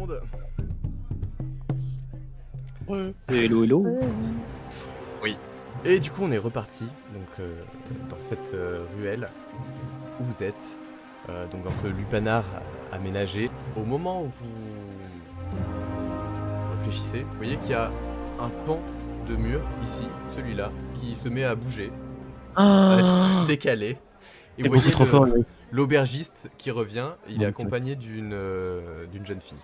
monde. Ouais. Hello, hello. Et du coup, on est reparti donc dans cette ruelle où vous êtes, donc dans ce lupanar aménagé. Au moment où vous réfléchissez, vous voyez qu'il y a un pan de mur ici, celui-là, qui se met à bouger, à être décalé. Et vous beaucoup voyez trop fort, Iris. l'aubergiste qui revient, il est Ok. accompagné d'une jeune fille.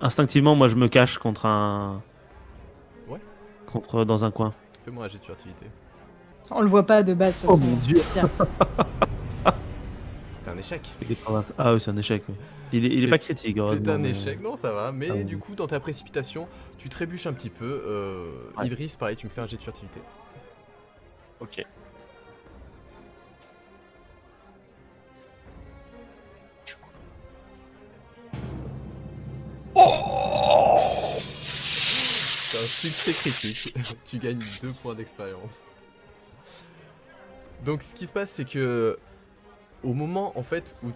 Instinctivement, moi je me cache contre Ouais. dans un coin. Fais-moi un jet de furtivité. On le voit pas de base, de toute Oh façon. mon Dieu. C'est un échec. Ah oui, c'est un échec. Oui. Il est C'est- pas critique. C'est heureusement, un mais- échec, non ça va, mais Ah oui. du coup dans ta précipitation, tu trébuches un petit peu. Ouais. Idriss, pareil, tu me fais un jet de furtivité. Ok. C'est un succès critique, tu gagnes 2 points d'expérience. Donc ce qui se passe c'est que au moment en fait où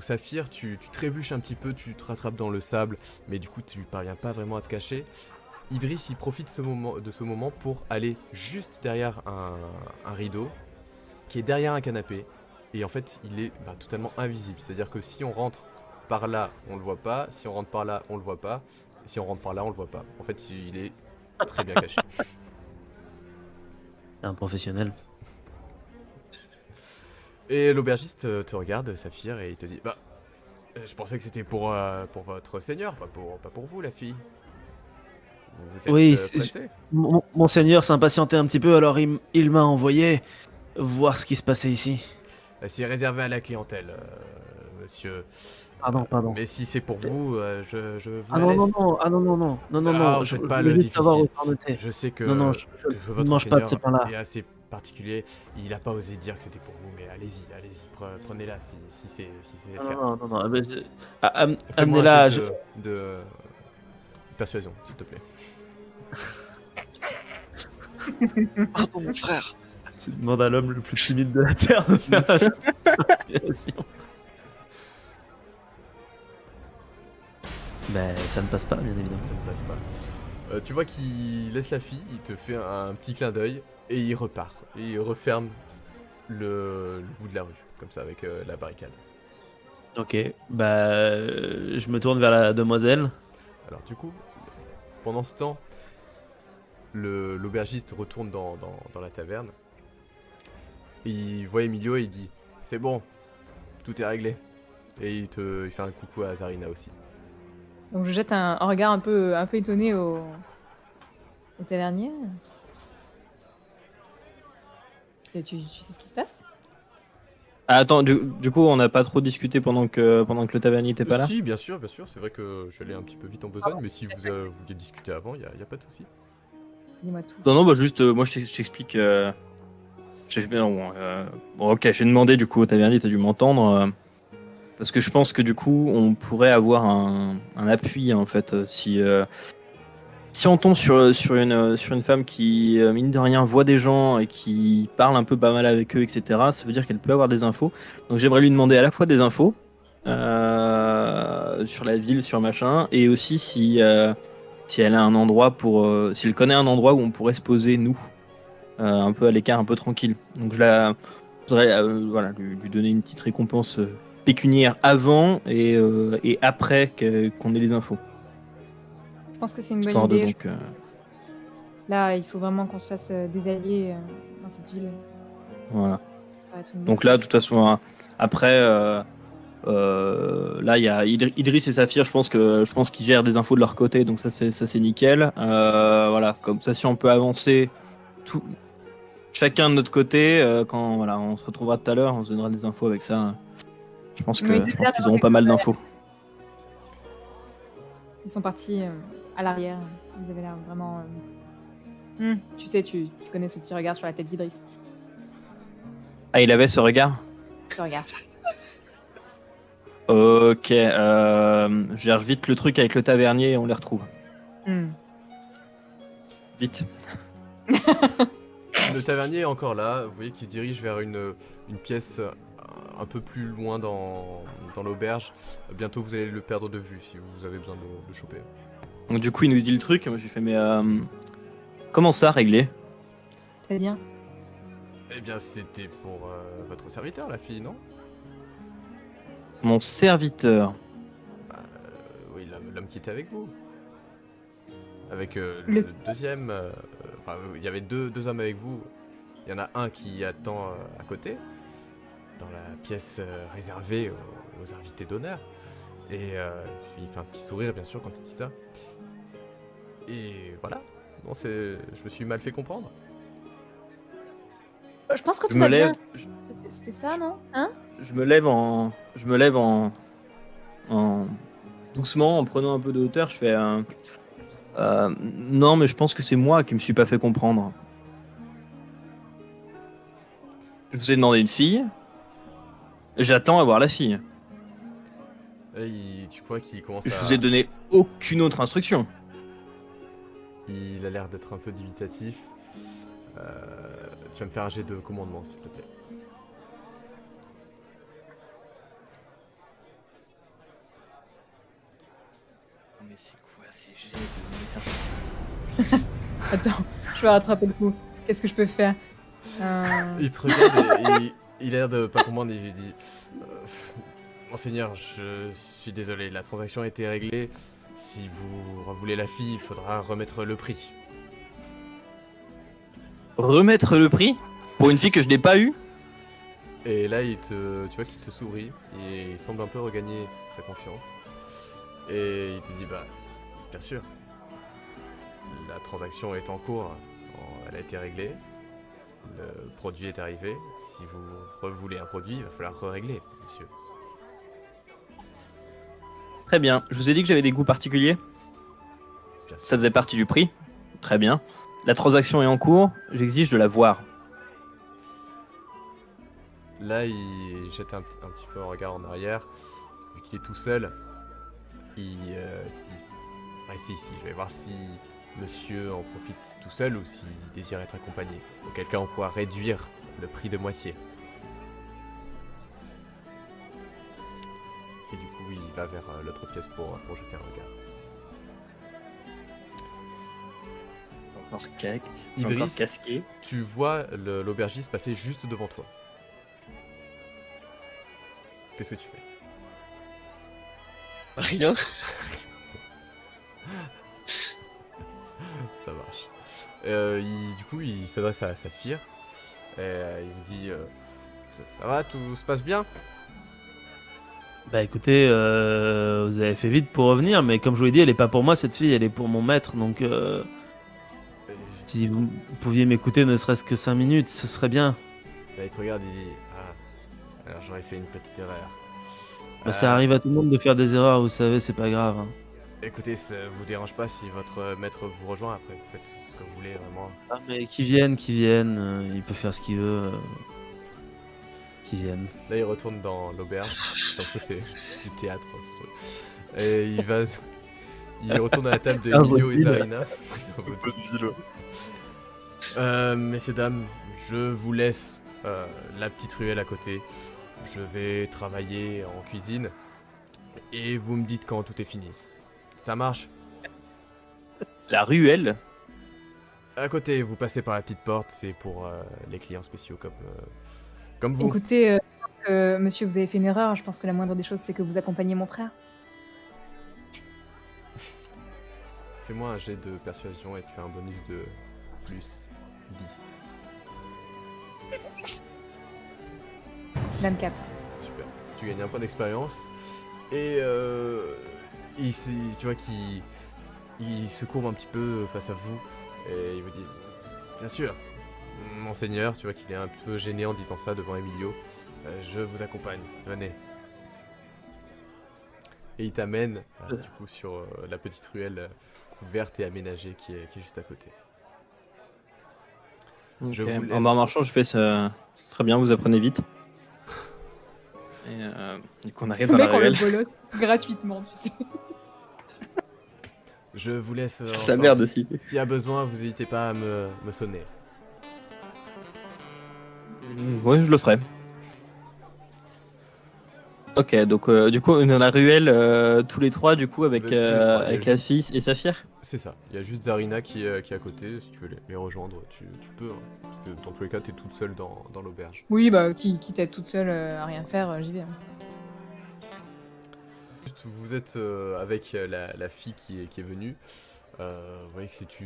Saphir, tu trébuches un petit peu, tu te rattrapes dans le sable, mais du coup tu parviens pas vraiment à te cacher. Idriss il profite de ce moment pour aller juste derrière un rideau qui est derrière un canapé, et en fait il est totalement invisible, c'est à dire que si on rentre par là on le voit pas, si on rentre par là on le voit pas, et si on rentre par là on le voit pas. En fait il est très bien caché. C'est un professionnel. Et l'aubergiste te regarde, Saphir, et il te dit je pensais que c'était pour votre seigneur, pas pour vous la fille. Vous êtes Oui, pressé? Monseigneur s'impatientait un petit peu, alors il m'a envoyé voir ce qui se passait ici. C'est réservé à la clientèle, monsieur. Pardon. Mais si c'est pour vous, je vous Ah la non, laisse. non, Vous je faites pas voulais le juste savoir où difficile. ça en était. Je sais que, Non, que je ne votre mange pas de ce seigneur pain-là. est assez particulier. Il a pas osé dire que c'était pour vous, mais allez-y, prenez-la si c'est le cas. Non. Fais-moi Amenez-la. un jet de persuasion, s'il te plaît. Pardon, mon frère. Tu demandes à l'homme le plus timide de la Terre de faire un jet d'inspiration. Ben, ça ne passe pas, bien évidemment. Ça ne passe pas. Tu vois qu'il laisse la fille, il te fait un petit clin d'œil et il repart. Et il referme le bout de la rue, comme ça, avec la barricade. Ok, je me tourne vers la demoiselle. Alors du coup, pendant ce temps, l'aubergiste retourne dans la taverne. Et il voit Emilio et il dit « C'est bon, tout est réglé. » Et il fait un coucou à Zarina aussi. Donc je jette un regard un peu étonné au tavernier. Tu sais ce qui se passe? Ah, attends, du coup, on n'a pas trop discuté pendant que le tavernier était pas là. Si, bien sûr, c'est vrai que j'allais un petit peu vite en besogne, mais si vous vouliez discuter avant, y a pas de souci. Dis-moi tout. Non, bah juste, moi je t'explique. Bon, ok, j'ai demandé du coup au tavernier, t'as dû m'entendre. Parce que je pense que du coup, on pourrait avoir un appui en fait. Si on tombe sur une femme qui, mine de rien, voit des gens et qui parle un peu pas mal avec eux, etc., ça veut dire qu'elle peut avoir des infos. Donc j'aimerais lui demander à la fois des infos sur la ville, sur machin, et aussi si elle a un endroit si elle connaît un endroit où on pourrait se poser, nous, un peu à l'écart, un peu tranquille. Donc je voudrais lui donner une petite récompense pécuniaire avant et après qu'on ait les infos. Je pense que c'est une bonne Histoire de idée. donc... Là, il faut vraiment qu'on se fasse des alliés dans cette ville. Voilà. Ça va être une bonne Donc là, de chose. toute façon, hein, après, là, il y a Idriss et Saphir, je pense qu'ils gèrent des infos de leur côté, donc ça c'est nickel. Voilà, comme ça, si on peut avancer chacun de notre côté, quand voilà, on se retrouvera tout à l'heure, on se donnera des infos avec ça. Je pense Oui, c'est qu'ils clair, auront pas mal quelque d'infos. Ils sont partis à l'arrière. Ils avaient l'air vraiment... tu sais, tu connais ce petit regard sur la tête d'Idriss. Ah, il avait ce regard? Ce regard. Ok, je gère vite le truc avec le tavernier et on les retrouve. Vite. Le tavernier est encore là, vous voyez qu'il se dirige vers une pièce un peu plus loin dans l'auberge. Bientôt vous allez le perdre de vue si vous avez besoin de le choper. Donc du coup, il nous dit le truc. Moi, j'ai fait, mais comment ça, régler? C'est-à-dire Eh bien, c'était pour votre serviteur, la fille, non? Mon serviteur. Oui, l'homme qui était avec vous. Avec Le- deuxième... Enfin, il y avait deux hommes avec vous. Il y en a un qui attend à côté, dans la pièce réservée aux invités d'honneur. Et il fait un petit sourire, bien sûr, quand il dit ça. Et voilà. Non, je me suis mal fait comprendre. Je pense que Je tout me va lève. bien. C'était ça, non? Hein? Je me lève en doucement, en prenant un peu de hauteur. Je fais non, mais je pense que c'est moi qui me suis pas fait comprendre. Je vous ai demandé une fille. J'attends à voir la fille. Là, tu vois qu'il commence Je à... vous ai donné aucune autre instruction. Il a l'air d'être un peu dubitatif. Tu vas me faire un jet de commandement, s'il te plaît. Mais c'est quoi ces jets Attends, je vais rattraper le coup. Qu'est-ce que je peux faire Il te regarde et il a l'air de pas comprendre et il lui dit Monseigneur, je suis désolé, la transaction a été réglée. Si vous voulez la fille, il faudra remettre le prix. Remettre le prix pour une fille que je n'ai pas eue? Et là, tu vois qu'il te sourit et il semble un peu regagner sa confiance. Et il te dit, bah, bien sûr, la transaction est en cours, elle a été réglée, le produit est arrivé. Si vous voulez un produit, il va falloir régler, monsieur. Très bien. Je vous ai dit que j'avais des goûts particuliers. Bien sûr. Ça faisait partie du prix. Très bien. La transaction est en cours. J'exige de la voir. Là, il jette un petit peu un regard en arrière. Vu qu'il est tout seul, il te dit restez ici, je vais voir si monsieur en profite tout seul ou s'il désire être accompagné. Auquel cas, on pourra réduire le prix de moitié. Et du coup, il va vers l'autre pièce pour jeter un regard. Encore Idriss, casqué. tu vois l'aubergiste passer juste devant toi. Qu'est-ce que tu fais? Rien. Ça marche. Du coup, il s'adresse à Saphir. Il vous dit ça va, tout se passe bien? Bah écoutez, vous avez fait vite pour revenir, mais comme je vous l'ai dit, elle est pas pour moi cette fille, elle est pour mon maître, donc si vous pouviez m'écouter ne serait-ce que 5 minutes, ce serait bien. Là, il te regarde et dit alors j'aurais fait une petite erreur. Bah, ça arrive à tout le monde de faire des erreurs, vous savez, c'est pas grave. Hein. Écoutez, ça vous dérange pas si votre maître vous rejoint après, vous faites ce que vous voulez vraiment. Ah, mais qui viennent, il peut faire ce qu'il veut. Qui viennent. Là, il retourne dans l'auberge. Comme ça, c'est du théâtre. Ce truc. Et il retourne à la table de C'est un Emilio et vaudeville. Zarina. C'est un vaudeville. Messieurs, dames, je vous laisse la petite ruelle à côté. Je vais travailler en cuisine. Et vous me dites quand tout est fini. Ça marche? La ruelle. À côté, vous passez par la petite porte. C'est pour les clients spéciaux comme vous. Écoutez, monsieur, vous avez fait une erreur. Je pense que la moindre des choses, c'est que vous accompagnez mon frère. Fais-moi un jet de persuasion et tu as un bonus de plus 10. 24. Super. Tu gagnes un point d'expérience. Et tu vois qu'il se courbe un petit peu face à vous. Et il vous dit bien sûr, monseigneur. Tu vois qu'il est un peu gêné en disant ça devant Emilio. Je vous accompagne. Venez. Et il t'amène du coup sur la petite ruelle couverte et aménagée qui est juste à côté. Je Ok. vous laisse- En marchant, je fais ça. Très bien, vous apprenez vite. Et du coup, on arrive Le dans la mec, on le ruelle. bolote gratuitement, tu sais. Je vous laisse. C'est la ensemble. merde aussi. S'il y a besoin, vous n'hésitez pas à me sonner. Ouais, je le ferai. Ok, donc du coup, on est dans la ruelle tous les trois, du coup, avec, Tous les trois, il y a avec la fille et Saphir. C'est ça. Il y a juste Zarina qui est à côté. Si tu veux les rejoindre, tu peux. Hein. Parce que dans tous les cas, t'es toute seule dans l'auberge. Oui, bah, quitte à être toute seule à rien faire, j'y vais. Hein. Juste, vous êtes avec la fille qui est venue. Vous voyez que c'est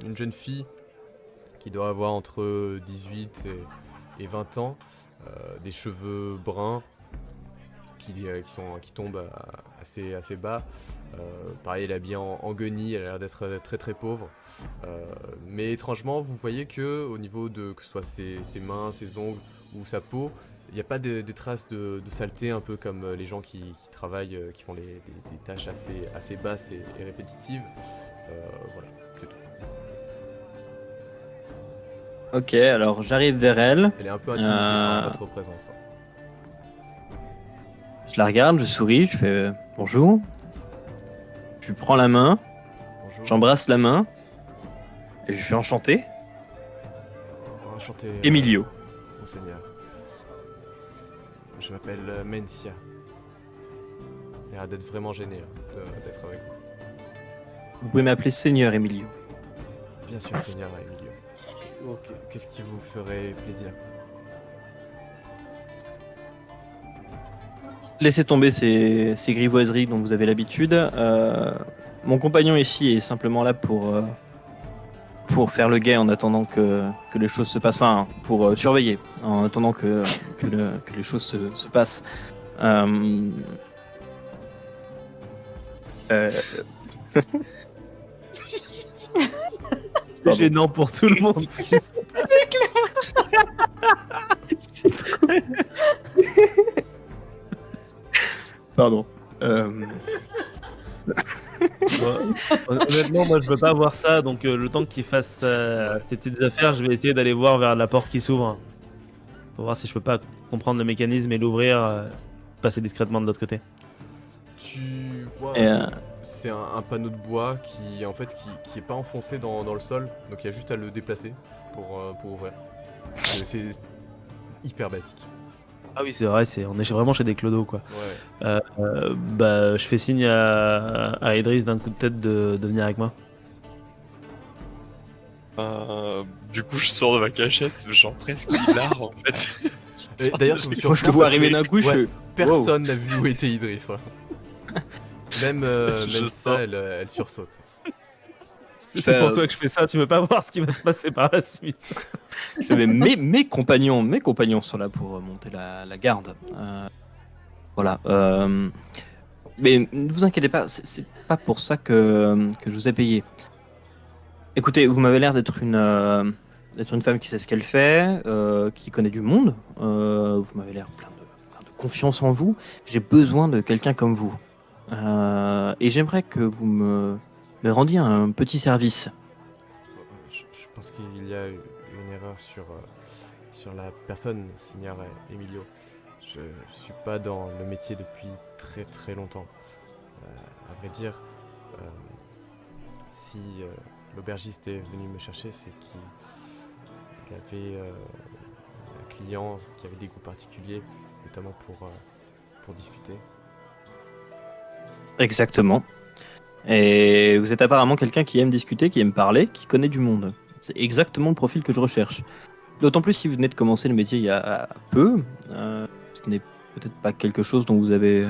une jeune fille qui doit avoir entre 18 et 20 ans. Des cheveux bruns qui tombent assez bas. Pareil, elle est habillée en guenille, elle a l'air d'être très très pauvre. Mais étrangement, vous voyez que au niveau de que ce soit ses mains, ses ongles ou sa peau, il n'y a pas des traces de saleté, un peu comme les gens qui travaillent, qui font des tâches assez basses et répétitives. Voilà, c'est tout. Ok, alors j'arrive vers elle, Elle est un peu intimidée par votre présence. Hein. je la regarde, je souris, je fais bonjour. Je lui prends la main, Bonjour. j'embrasse la main et je suis enchanté. Enchanté, Emilio. Monseigneur. Je m'appelle Mencia. Il a l'air d'être vraiment gêné d'être avec vous. Vous pouvez m'appeler Seigneur Emilio. Bien sûr, Seigneur Emilio. Ok, qu'est-ce qui vous ferait plaisir? Laissez tomber ces grivoiseries dont vous avez l'habitude. Mon compagnon ici est simplement là pour faire le guet en attendant que les choses se passent. Enfin, pour surveiller en attendant que les choses se passent. C'est gênant pour tout le monde. Pardon. Honnêtement, moi je veux pas voir ça, donc le temps qu'il fasse ses petites affaires, je vais essayer d'aller voir vers la porte qui s'ouvre. Pour voir si je peux pas comprendre le mécanisme et l'ouvrir, passer discrètement de l'autre côté. Tu vois, Et, c'est un panneau de bois qui en fait qui est pas enfoncé dans le sol, donc il y a juste à le déplacer pour ouvrir. C'est hyper basique. Ah oui, c'est vrai, on est vraiment chez des clodos quoi. Ouais. Bah, je fais signe à Idriss d'un coup de tête de venir avec moi. Du coup, je sors de ma cachette, genre presque hilar en fait. Et d'ailleurs, ça vous moi, je surprend te vois parce arriver que d'un coup, je ouais, fais personne n'a vu où était Idriss. Hein. Même Je ça, sors. elle sursaute. C'est pour toi que je fais ça, tu veux pas voir ce qui va se passer par la suite. Je fais, mais mes compagnons sont là pour monter la garde. Voilà. Mais ne vous inquiétez pas, c'est pas pour ça que je vous ai payé. Écoutez, vous m'avez l'air d'être une femme qui sait ce qu'elle fait, qui connaît du monde. Vous m'avez l'air plein de confiance en vous. J'ai besoin de quelqu'un comme vous. Et j'aimerais que vous me rendiez un petit service. Je pense qu'il y a une erreur sur la personne, Seigneur Emilio. Je suis pas dans le métier depuis très très longtemps. À vrai dire, si l'aubergiste est venu me chercher, c'est qu'il avait un client qui avait des goûts particuliers, notamment pour discuter. Exactement. Et vous êtes apparemment quelqu'un qui aime discuter, qui aime parler, qui connaît du monde. C'est exactement le profil que je recherche. D'autant plus si vous venez de commencer le métier il y a peu. Ce n'est peut-être pas quelque chose dont vous avez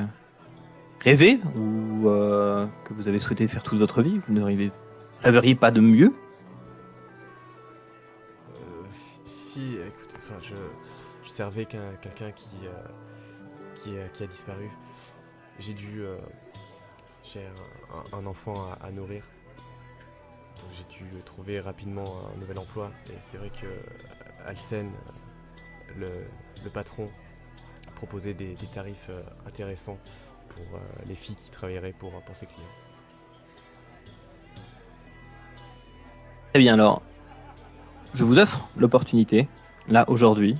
rêvé ou que vous avez souhaité faire toute votre vie. Vous ne rêveriez pas de mieux. Si, écoute, enfin, je servais quelqu'un qui a disparu. J'ai un enfant à nourrir. Donc j'ai dû trouver rapidement un nouvel emploi. Et c'est vrai que Alcène, le patron, proposait des tarifs intéressants pour les filles qui travailleraient pour ses clients. Très bien, alors, je vous offre l'opportunité, là, aujourd'hui,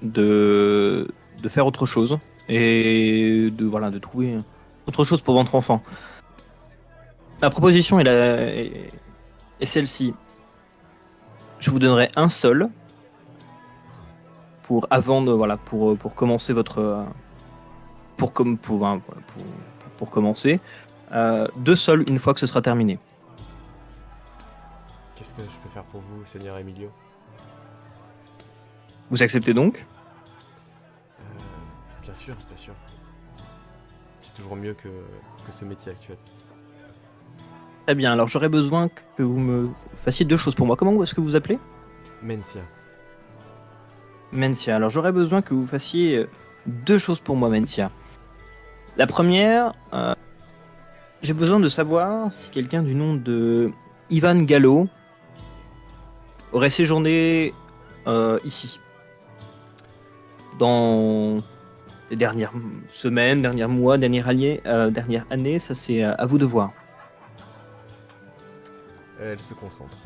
de faire autre chose et de trouver autre chose pour votre enfant. La proposition est celle-ci. Je vous donnerai un sol pour commencer votre pour commencer, 2 sols une fois que ce sera terminé. Qu'est-ce que je peux faire pour vous, Seigneur Emilio? Vous acceptez donc? Bien sûr, bien sûr. C'est toujours mieux que ce métier actuel. Très bien, alors j'aurais besoin que vous me fassiez 2 choses pour moi. Comment est-ce que vous appelez? Mencia. Mencia, alors j'aurais besoin que vous fassiez 2 choses pour moi, Mencia. La première, j'ai besoin de savoir si quelqu'un du nom de Ivan Gallo aurait séjourné ici. Dans les dernières semaines, derniers mois, dernière année, ça c'est à vous de voir. Elle se concentre.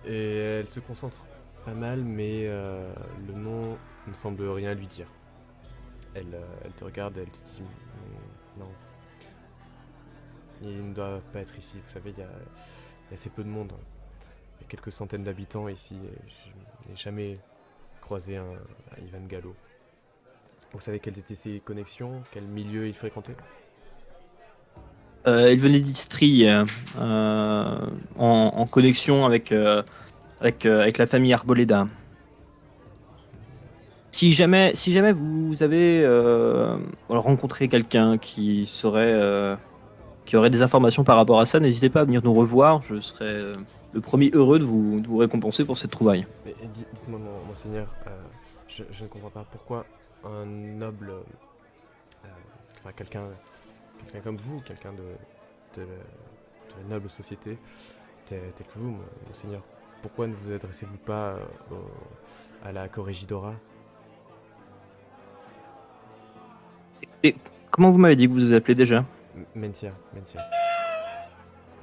Et elle se concentre pas mal, mais le nom ne semble rien lui dire. Elle te regarde et elle te dit non. Il ne doit pas être ici. Vous savez, il y a assez peu de monde. Il y a quelques centaines d'habitants ici. Et je n'ai jamais croisé un Ivan Gallo. Vous savez quelles étaient ses connexions? Quel milieu il fréquentait? Il venait d'Istrie en connexion avec la famille Arboleda. Si jamais vous avez rencontré quelqu'un qui aurait des informations par rapport à ça, n'hésitez pas à venir nous revoir. Je serai le premier heureux de vous récompenser pour cette trouvaille. Mais dites-moi, monseigneur, je ne comprends pas pourquoi un noble, enfin quelqu'un comme vous, quelqu'un de la noble société, tel que vous, monseigneur, pourquoi ne vous adressez-vous pas à la Corregidora? Et comment vous m'avez dit que vous vous appelez déjà? Mencia.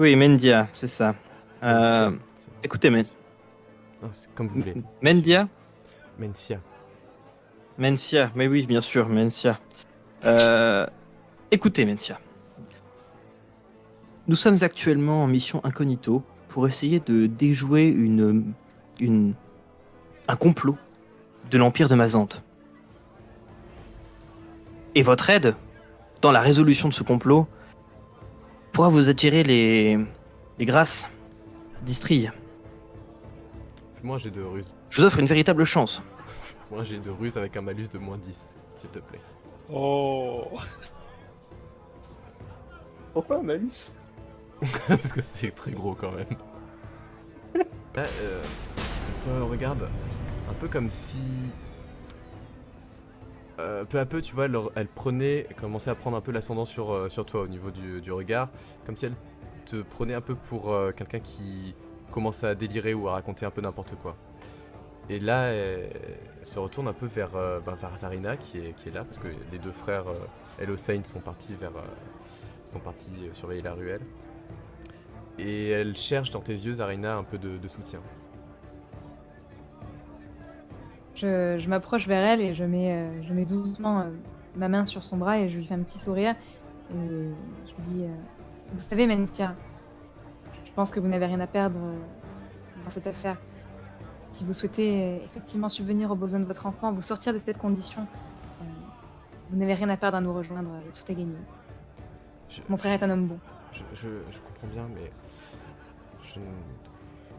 Oui, Mendia, c'est ça. Mencia, Écoutez, non, c'est comme vous voulez. Mendia? Mencia. Mencia, mais oui, bien sûr, Mencia. Écoutez, Mencia. Nous sommes actuellement en mission incognito pour essayer de déjouer un complot de l'Empire de Mazante. Et votre aide dans la résolution de ce complot pourra vous attirer les grâces d'Istrie. Moi j'ai de ruse. Je vous offre une véritable chance. Moi j'ai de ruse avec un malus de -10, s'il te plaît. Oh. Pourquoi malus? Parce que c'est très gros quand même. Là, elle te regarde un peu comme si... peu à peu, tu vois, elle commençait à prendre un peu l'ascendant sur toi au niveau du regard. Comme si elle te prenait un peu pour quelqu'un qui commence à délirer ou à raconter un peu n'importe quoi. Et là, elle se retourne un peu vers Zarina qui est là, parce que les 2 frères El Hossein sont partis surveiller la ruelle. Et elle cherche dans tes yeux, Zarina, un peu de soutien. Je m'approche vers elle et je mets doucement ma main sur son bras et je lui fais un petit sourire. Et je lui dis vous savez, Mencia, je pense que vous n'avez rien à perdre dans cette affaire. Si vous souhaitez effectivement subvenir aux besoins de votre enfant, vous sortir de cette condition, vous n'avez rien à perdre à nous rejoindre, tout est gagné. Mon frère est un homme bon. Je comprends bien, mais je ne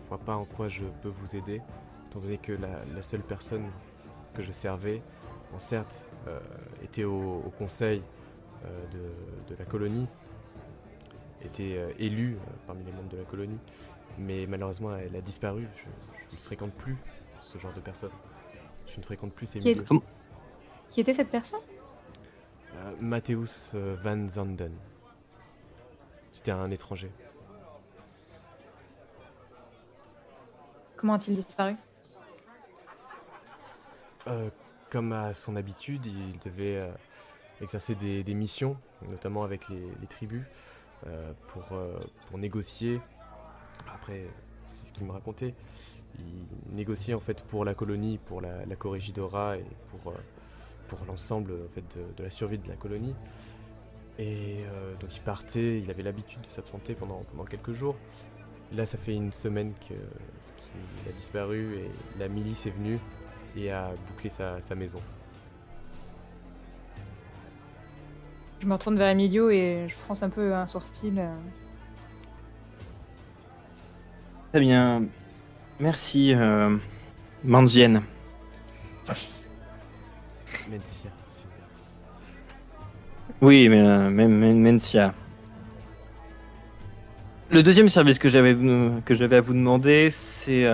vois pas en quoi je peux vous aider, étant donné que la seule personne que je servais, certes, était au conseil de la colonie, était élue parmi les membres de la colonie, mais malheureusement elle a disparu. Je ne fréquente plus ce genre de personnes. Je ne fréquente plus ces milieux. Qui était cette personne? Matthäus Van Zanden. C'était un étranger. Comment a-t-il disparu? Comme à son habitude, il devait exercer des missions, notamment avec les tribus, pour négocier. Après, c'est ce qu'il me racontait. Il négociait en fait pour la colonie, pour la Corregidora et pour l'ensemble en fait, de la survie de la colonie. Et donc il partait, il avait l'habitude de s'absenter pendant quelques jours. Là, ça fait une semaine qu'il a disparu et la milice est venue. et à boucler sa maison. Je me retourne vers Emilio et je fronce un peu un sourcil. Très bien. Merci, Manzienne. Mencia, Seigneur. Oui, mais Mencia. Le deuxième service que j'avais à vous demander, c'est...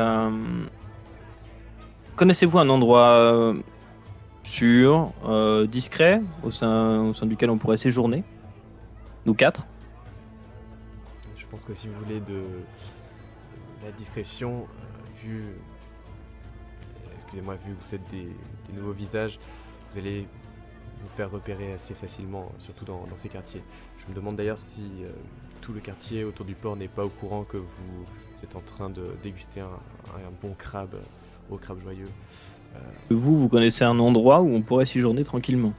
connaissez-vous un endroit sûr, discret, au sein duquel on pourrait séjourner? Nous quatre? Je pense que si vous voulez de la discrétion, excusez-moi, vu que vous êtes des nouveaux visages, vous allez vous faire repérer assez facilement, surtout dans ces quartiers. Je me demande d'ailleurs si tout le quartier autour du port n'est pas au courant que vous êtes en train de déguster un bon crabe, au crabe joyeux. Vous connaissez un endroit où on pourrait séjourner tranquillement,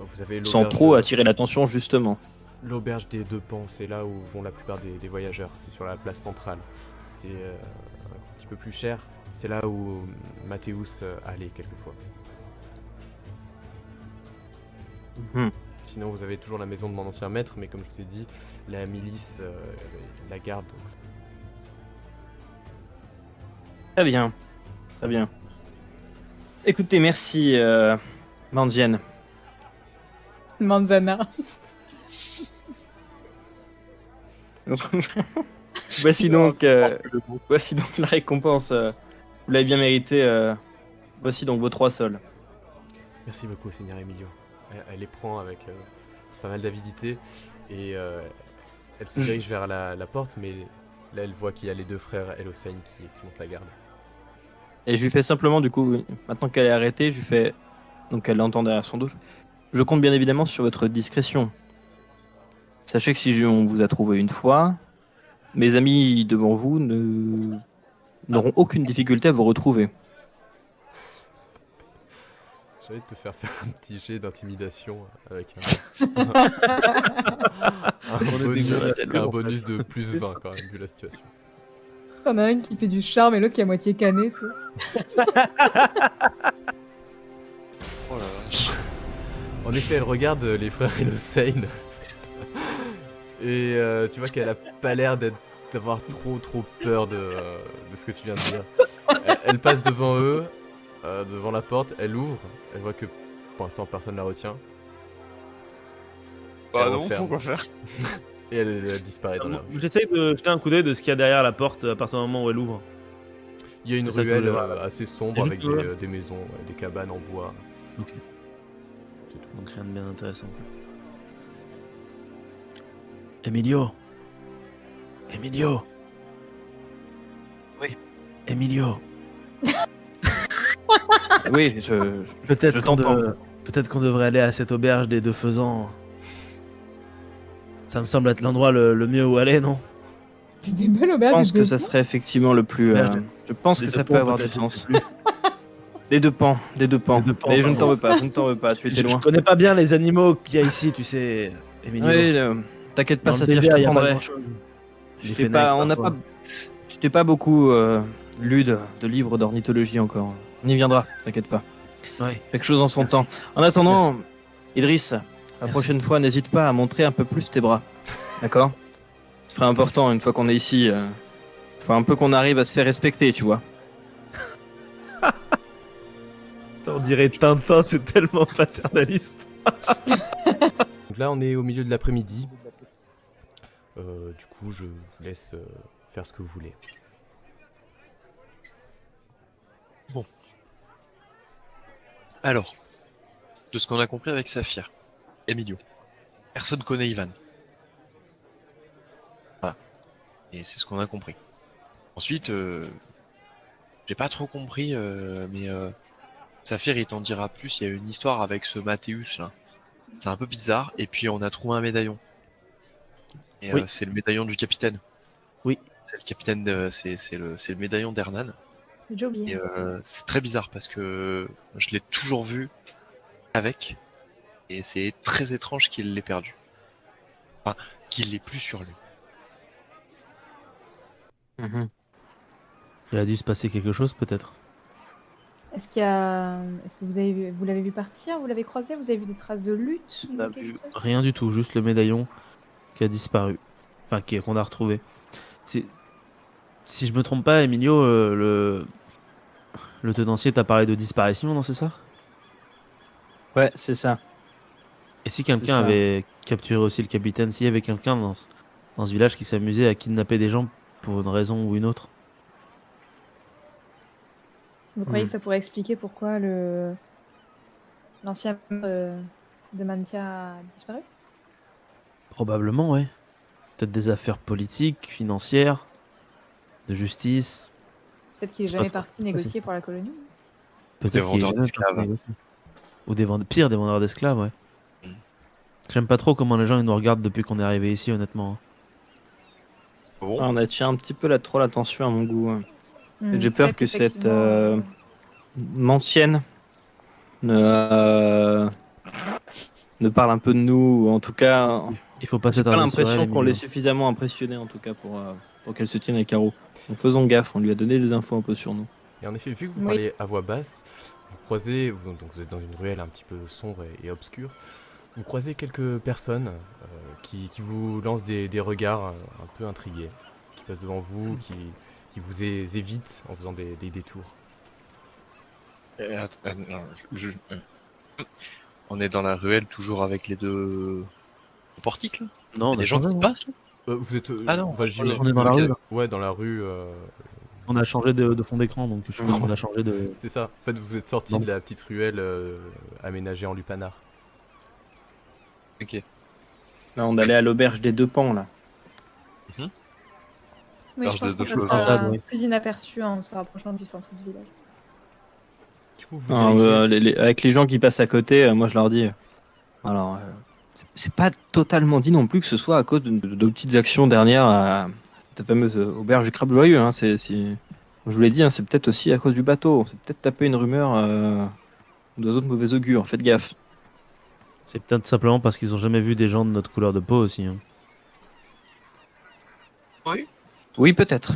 Vous avez sans trop attirer l'attention justement. l'auberge des Deux Pans, c'est là où vont la plupart des voyageurs, c'est sur la place centrale. C'est un petit peu plus cher, c'est là où Mathéus allait quelquefois. Mhm. Sinon, vous avez toujours la maison de mon ancien maître, mais comme je vous ai dit, la milice la garde. Donc... Très bien, très bien. Écoutez, merci, Mandienne. Manzana. Voici donc la récompense. Vous l'avez bien mérité. Voici donc vos 3 sols. Merci beaucoup, Seigneur Emilio. Elle les prend avec pas mal d'avidité et elle se dirige vers la porte, mais là, elle voit qu'il y a les 2 frères Elosain qui montent la garde. Et je lui fais simplement, du coup, maintenant qu'elle est arrêtée, je lui fais. Donc elle l'entend derrière son dos. Je compte bien évidemment sur votre discrétion. Sachez que si on vous a trouvé une fois, mes amis devant vous n'auront aucune difficulté à vous retrouver. J'ai envie de te faire un petit jet d'intimidation avec un bonus de plus 20 quand même, vu la situation. T'en as un qui fait du charme et l'autre qui est à moitié cané, tu vois. Oh la vache. En effet, elle regarde les frères Elosain et tu vois qu'elle a pas l'air d'avoir trop peur de ce que tu viens de dire. Elle passe devant eux, devant la porte, elle ouvre, elle voit que pour l'instant personne la retient. Bah Elle non, referme. pourquoi faire? Et elle disparaît dans la rue. J'essaye de jeter un coup d'œil de ce qu'il y a derrière la porte à partir du moment où elle ouvre. Il y a une C'est ça que ruelle je voulais voir. assez sombre Et avec juste, des maisons, des cabanes en bois. Ok. C'est tout. Donc rien de bien intéressant. Emilio. Emilio. Oui. Emilio. Oui, je Peut-être t'entends. peut-être qu'on devrait aller à cette auberge des 2 faisans. Ça me semble être l'endroit le mieux où aller, non? C'est des belles Je auberges. pense des que deux ça pans. serait effectivement le plus. Je pense Les que deux ça ponts, peut avoir du peut-être, je sens. sais plus. Des 2 pans, des 2 pans. Les deux pans, Mais je ne t'en pardon. veux pas, je ne t'en veux pas, tu étais Je loin. connais pas bien les animaux qu'il y a ici, tu sais, Emilio. Oui, t'inquiète pas, Dans le Saphir, je désert, il y a pas t'apprendrai. grand-chose. Je Les t'ai fenêtres, pas, on n'a parfois. pas, je t'ai pas beaucoup lu de livres d'ornithologie encore. On y viendra, t'inquiète pas. Ouais. Quelque chose en son Merci. temps. En attendant, Idriss, la Merci. prochaine fois, n'hésite pas à montrer un peu plus tes bras. D'accord? Ce serait important une fois qu'on est ici. Faut un peu qu'on arrive à se faire respecter, tu vois. On dirait Tintin, c'est tellement paternaliste. Donc là, on est au milieu de l'après-midi. Du coup, je vous laisse faire ce que vous voulez. Alors, de ce qu'on a compris avec Saphir, Emilio, personne connaît Ivan. Voilà. Et c'est ce qu'on a compris. Ensuite, j'ai pas trop compris, mais Saphir il t'en dira plus. Il y a une histoire avec ce Mathéus là. C'est un peu bizarre. Et puis on a trouvé un médaillon. Et Oui. c'est le médaillon du capitaine. Oui. C'est le capitaine, c'est le médaillon d'Hernan. J'ai Et oublié. c'est très bizarre parce que je l'ai toujours vu avec. Et c'est très étrange qu'il l'ait perdu. Enfin, qu'il l'ait plus sur lui. Il a dû se passer quelque chose, peut-être. Est-ce que vous l'avez vu partir? Vous l'avez croisé? Vous avez vu des traces de lutte? On de a quelque vu chose rien du tout, juste le médaillon qui a disparu. Enfin, qu'on a retrouvé. Si, si je me trompe pas, Emilio, le tenancier t'a parlé de disparition, non, c'est ça? Ouais, c'est ça. Et si C'est quelqu'un ça. avait capturé aussi le capitaine, s'il y avait quelqu'un dans ce village qui s'amusait à kidnapper des gens pour une raison ou une autre? Vous croyez Hmm. que ça pourrait expliquer pourquoi l'ancien de Mantia a disparu? Probablement, ouais. Peut-être des affaires politiques, financières, de justice. Peut-être qu'il est C'est pas jamais trop- parti c'est pas si- négocier pour la colonie. Peut-être qu'il est vendeurs jamais parti d'esclaves. négocier. Ou pire, des vendeurs d'esclaves, ouais. Mm. J'aime pas trop comment les gens ils nous regardent depuis qu'on est arrivé ici, honnêtement. Bon, On attire un petit peu trop l'attention à mon goût. Hein. J'ai peur Peut-être que cette qu'effectivement, mancienne ne, ne parle un peu de nous, ou en tout cas, Il faut pas j'ai pas s'attarder sur elle, l'impression qu'on l'ait Emilio. suffisamment impressionné en tout cas pour qu'elle se tienne à carreau. Donc faisons gaffe, on lui a donné des infos un peu sur nous. Et en effet, vu que vous Oui. parlez à voix basse, donc vous êtes dans une ruelle un petit peu sombre et obscure, vous croisez quelques personnes qui vous lancent des regards un peu intrigués, qui passent devant vous, qui vous évitent en faisant des détours. non, on est dans la ruelle toujours avec les deux portiques là. Non, Il y a des gens qui passent là. Vous êtes... Ah non, enfin, on est dans la rue, là. Ouais, dans la rue. On a changé de fond d'écran, donc je pense qu'on a changé de. C'est ça. En fait, vous êtes sorti Non. de la petite ruelle aménagée en lupanar. Ok. Là, on allait à l'auberge des deux pans là. oui, Alors, je pense des deux que ça choses. sera Ouais. plus inaperçu en se rapprochant du centre du village. Du coup, vous Alors, dirigez... avec les gens qui passent à côté, moi je leur dis. Alors, c'est pas totalement dit non plus que ce soit à cause de petites actions dernières à ta fameuse auberge du Crabe Joyeux. Hein, je vous l'ai dit, hein, c'est peut-être aussi à cause du bateau. C'est peut-être tapé une rumeur d'oiseaux de mauvais augure. Faites gaffe. C'est peut-être simplement parce qu'ils ont jamais vu des gens de notre couleur de peau aussi. Hein. Oui, peut-être.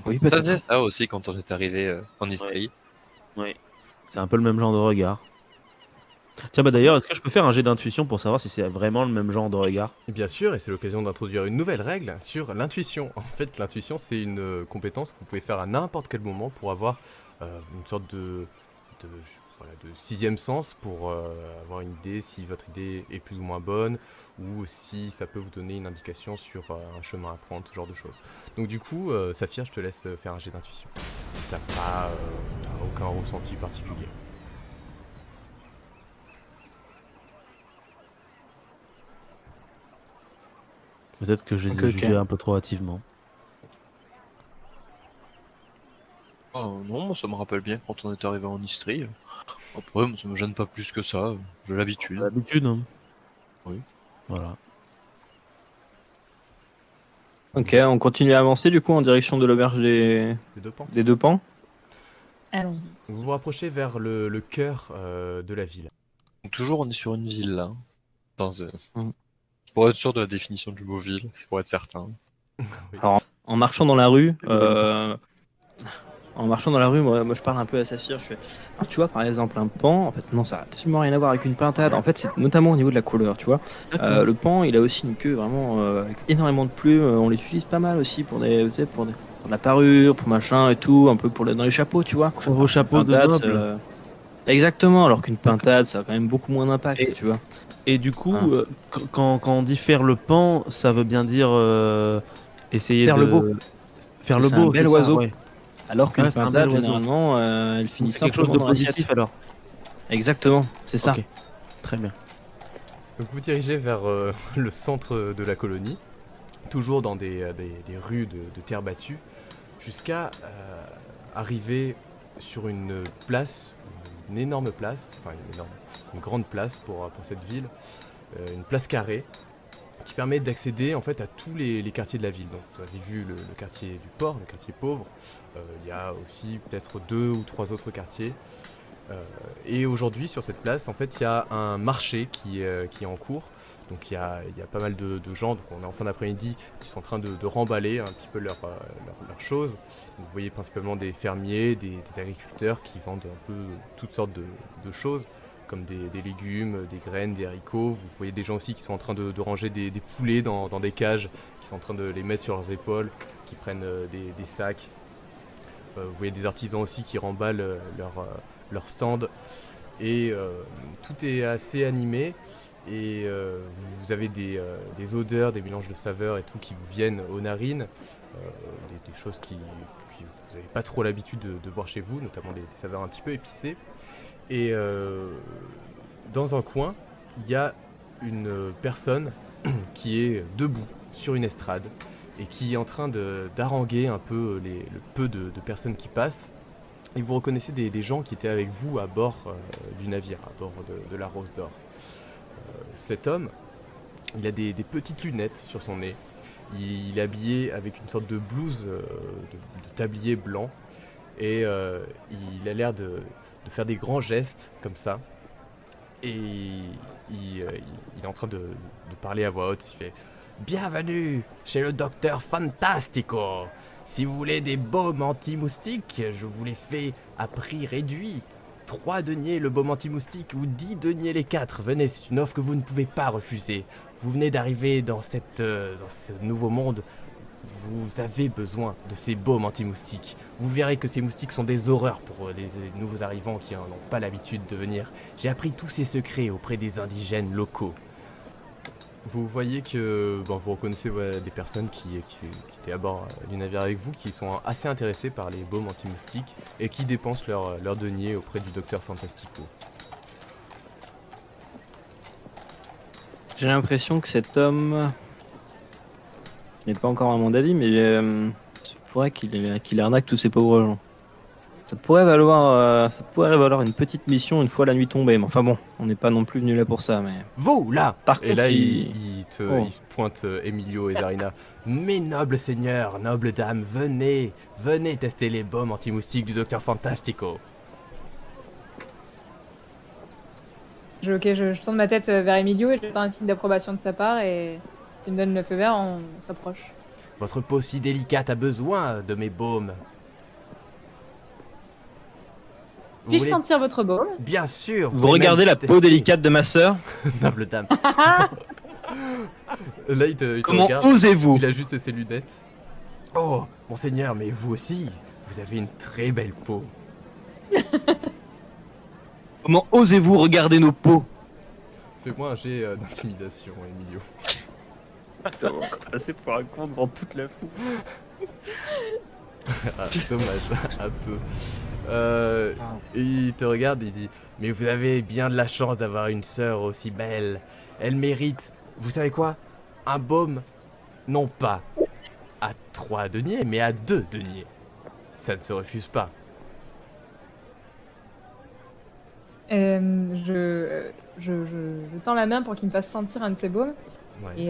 Oui, Ça peut-être. faisait ça aussi quand on est arrivé en Istrie. Oui. C'est un peu le même genre de regard. Tiens, bah d'ailleurs, est-ce que je peux faire un jet d'intuition pour savoir si c'est vraiment le même genre de regard? Bien sûr, et c'est l'occasion d'introduire une nouvelle règle sur l'intuition. En fait, l'intuition, c'est une compétence que vous pouvez faire à n'importe quel moment pour avoir une sorte voilà, de sixième sens pour avoir une idée si votre idée est plus ou moins bonne ou si ça peut vous donner une indication sur un chemin à prendre, ce genre de choses. Donc du coup, Saphir, je te laisse faire un jet d'intuition. T'as aucun ressenti particulier. Peut-être que je les ai Ok, jugés ok. un peu trop hâtivement. Oh, non, moi ça me rappelle bien quand on est arrivé en Istrie. Après, moi, ça me gêne pas plus que ça. J'ai l'habitude. D'habitude, hein. Oui. Voilà. Ok, on continue à avancer du coup en direction de l'auberge Les deux pans. des deux pans. Allons-y. Vous vous rapprochez vers le cœur de la ville. Donc, toujours, on est sur une ville là. Dans, Mm. Pour être sûr de la définition du mot ville, c'est pour être certain. En marchant dans la rue, moi je parle un peu à Saphir, je fais. Alors, tu vois par exemple un pan, en fait non ça a absolument rien à voir avec une pintade. En fait c'est notamment au niveau de la couleur, tu vois. D'accord. Le pan il a aussi une queue vraiment avec énormément de plumes. On l'utilise pas mal aussi pour tu sais, pour de la parure, pour machin et tout, un peu dans les chapeaux, tu vois. Pour vos chapeaux de Pintade, noble. exactement, alors qu'une pintade ça a quand même beaucoup moins d'impact, Et- tu vois. Et du coup, Ah. quand on dit faire le pan, ça veut bien dire essayer Faire de... le beau. Faire Parce le que c'est un beau, bel c'est ça, oiseau. ouais. Alors qu'une Ouais, c'est un pintade bel oiseau. généralement elle finit C'est quelque chose simplement de dans l'assiette. positif alors. Exactement, c'est ça. Ok. Très bien. Donc vous dirigez vers le centre de la colonie, toujours dans des rues de terre battue, jusqu'à arriver sur une place, une énorme place, enfin une grande place pour cette ville, une place carrée, qui permet d'accéder en fait à tous les quartiers de la ville. Donc vous avez vu le quartier du port, le quartier pauvre, il y a aussi peut-être 2 ou 3 autres quartiers. Et aujourd'hui, sur cette place, en fait, il y a un marché qui est en cours. Donc il y a pas mal de gens, donc on est en fin d'après-midi, qui sont en train de remballer un petit peu leurs choses. Vous voyez principalement des fermiers, des agriculteurs qui vendent un peu toutes sortes de choses, comme des légumes, des graines, des haricots. Vous voyez des gens aussi qui sont en train de ranger des poulets dans des cages, qui sont en train de les mettre sur leurs épaules, qui prennent des sacs. Vous voyez des artisans aussi qui remballent leur stand. Et tout est assez animé. Et vous avez des odeurs, des mélanges de saveurs et tout qui vous viennent aux narines, des choses que vous n'avez pas trop l'habitude de voir chez vous, notamment des saveurs un petit peu épicées. Et dans un coin, il y a une personne qui est debout sur une estrade et qui est en train d'haranguer un peu le peu de personnes qui passent. Et vous reconnaissez des gens qui étaient avec vous à bord du navire, à bord de la Rose d'Or. Cet homme, il a des petites lunettes sur son nez. Il est habillé avec une sorte de blouse de tablier blanc. Et il a l'air de faire des grands gestes comme ça. Et il est en train de parler à voix haute. Il fait « Bienvenue chez le docteur Fantastico. Si vous voulez des baumes anti-moustiques, je vous les fais à prix réduit. 3 deniers le baume anti-moustique ou 10 deniers les 4. Venez, c'est une offre que vous ne pouvez pas refuser. Vous venez d'arriver dans ce nouveau monde. Vous avez besoin de ces baumes anti-moustiques. Vous verrez que ces moustiques sont des horreurs pour les nouveaux arrivants qui n'ont pas l'habitude de venir. J'ai appris tous ces secrets auprès des indigènes locaux. » Vous voyez que vous reconnaissez des personnes qui étaient à bord du navire avec vous, qui sont assez intéressées par les baumes anti-moustiques et qui dépensent leur denier auprès du docteur Fantastico. J'ai l'impression que cet homme n'est pas encore à mon avis, mais il pourrait qu'il arnaque tous ces pauvres gens. Ça pourrait valoir une petite mission une fois la nuit tombée. Mais enfin bon, on n'est pas non plus venu là pour ça. Mais Vous, là! Par Et contre, là, il- il pointe Emilio et Zarina. Mes nobles seigneurs, nobles dames, venez tester les baumes anti-moustiques du docteur Fantastico. Je tourne ma tête vers Emilio et j'attends un signe d'approbation de sa part et s'il me donne le feu vert, on s'approche. Votre peau si délicate a besoin de mes baumes. Vous Puis-je voulez- sentir votre baume? Bien sûr. vous voulez regardez même la tester. peau délicate de ma sœur. Noble dame. Là, il te Comment regarde. osez-vous? Il ajoute ses lunettes. Oh, monseigneur, mais vous aussi, vous avez une très belle peau. Comment osez-vous regarder nos peaux? Fais-moi un jet d'intimidation, Emilio. Ça va encore passer pour un con devant toute la foule. Ah, dommage, un peu. Et il te regarde, il dit « Mais vous avez bien de la chance d'avoir une sœur aussi belle. Elle mérite, vous savez quoi? Un baume, non pas à 3 deniers, mais à 2 deniers. Ça ne se refuse pas. » Je tends la main pour qu'il me fasse sentir un de ses baumes. Ouais. Et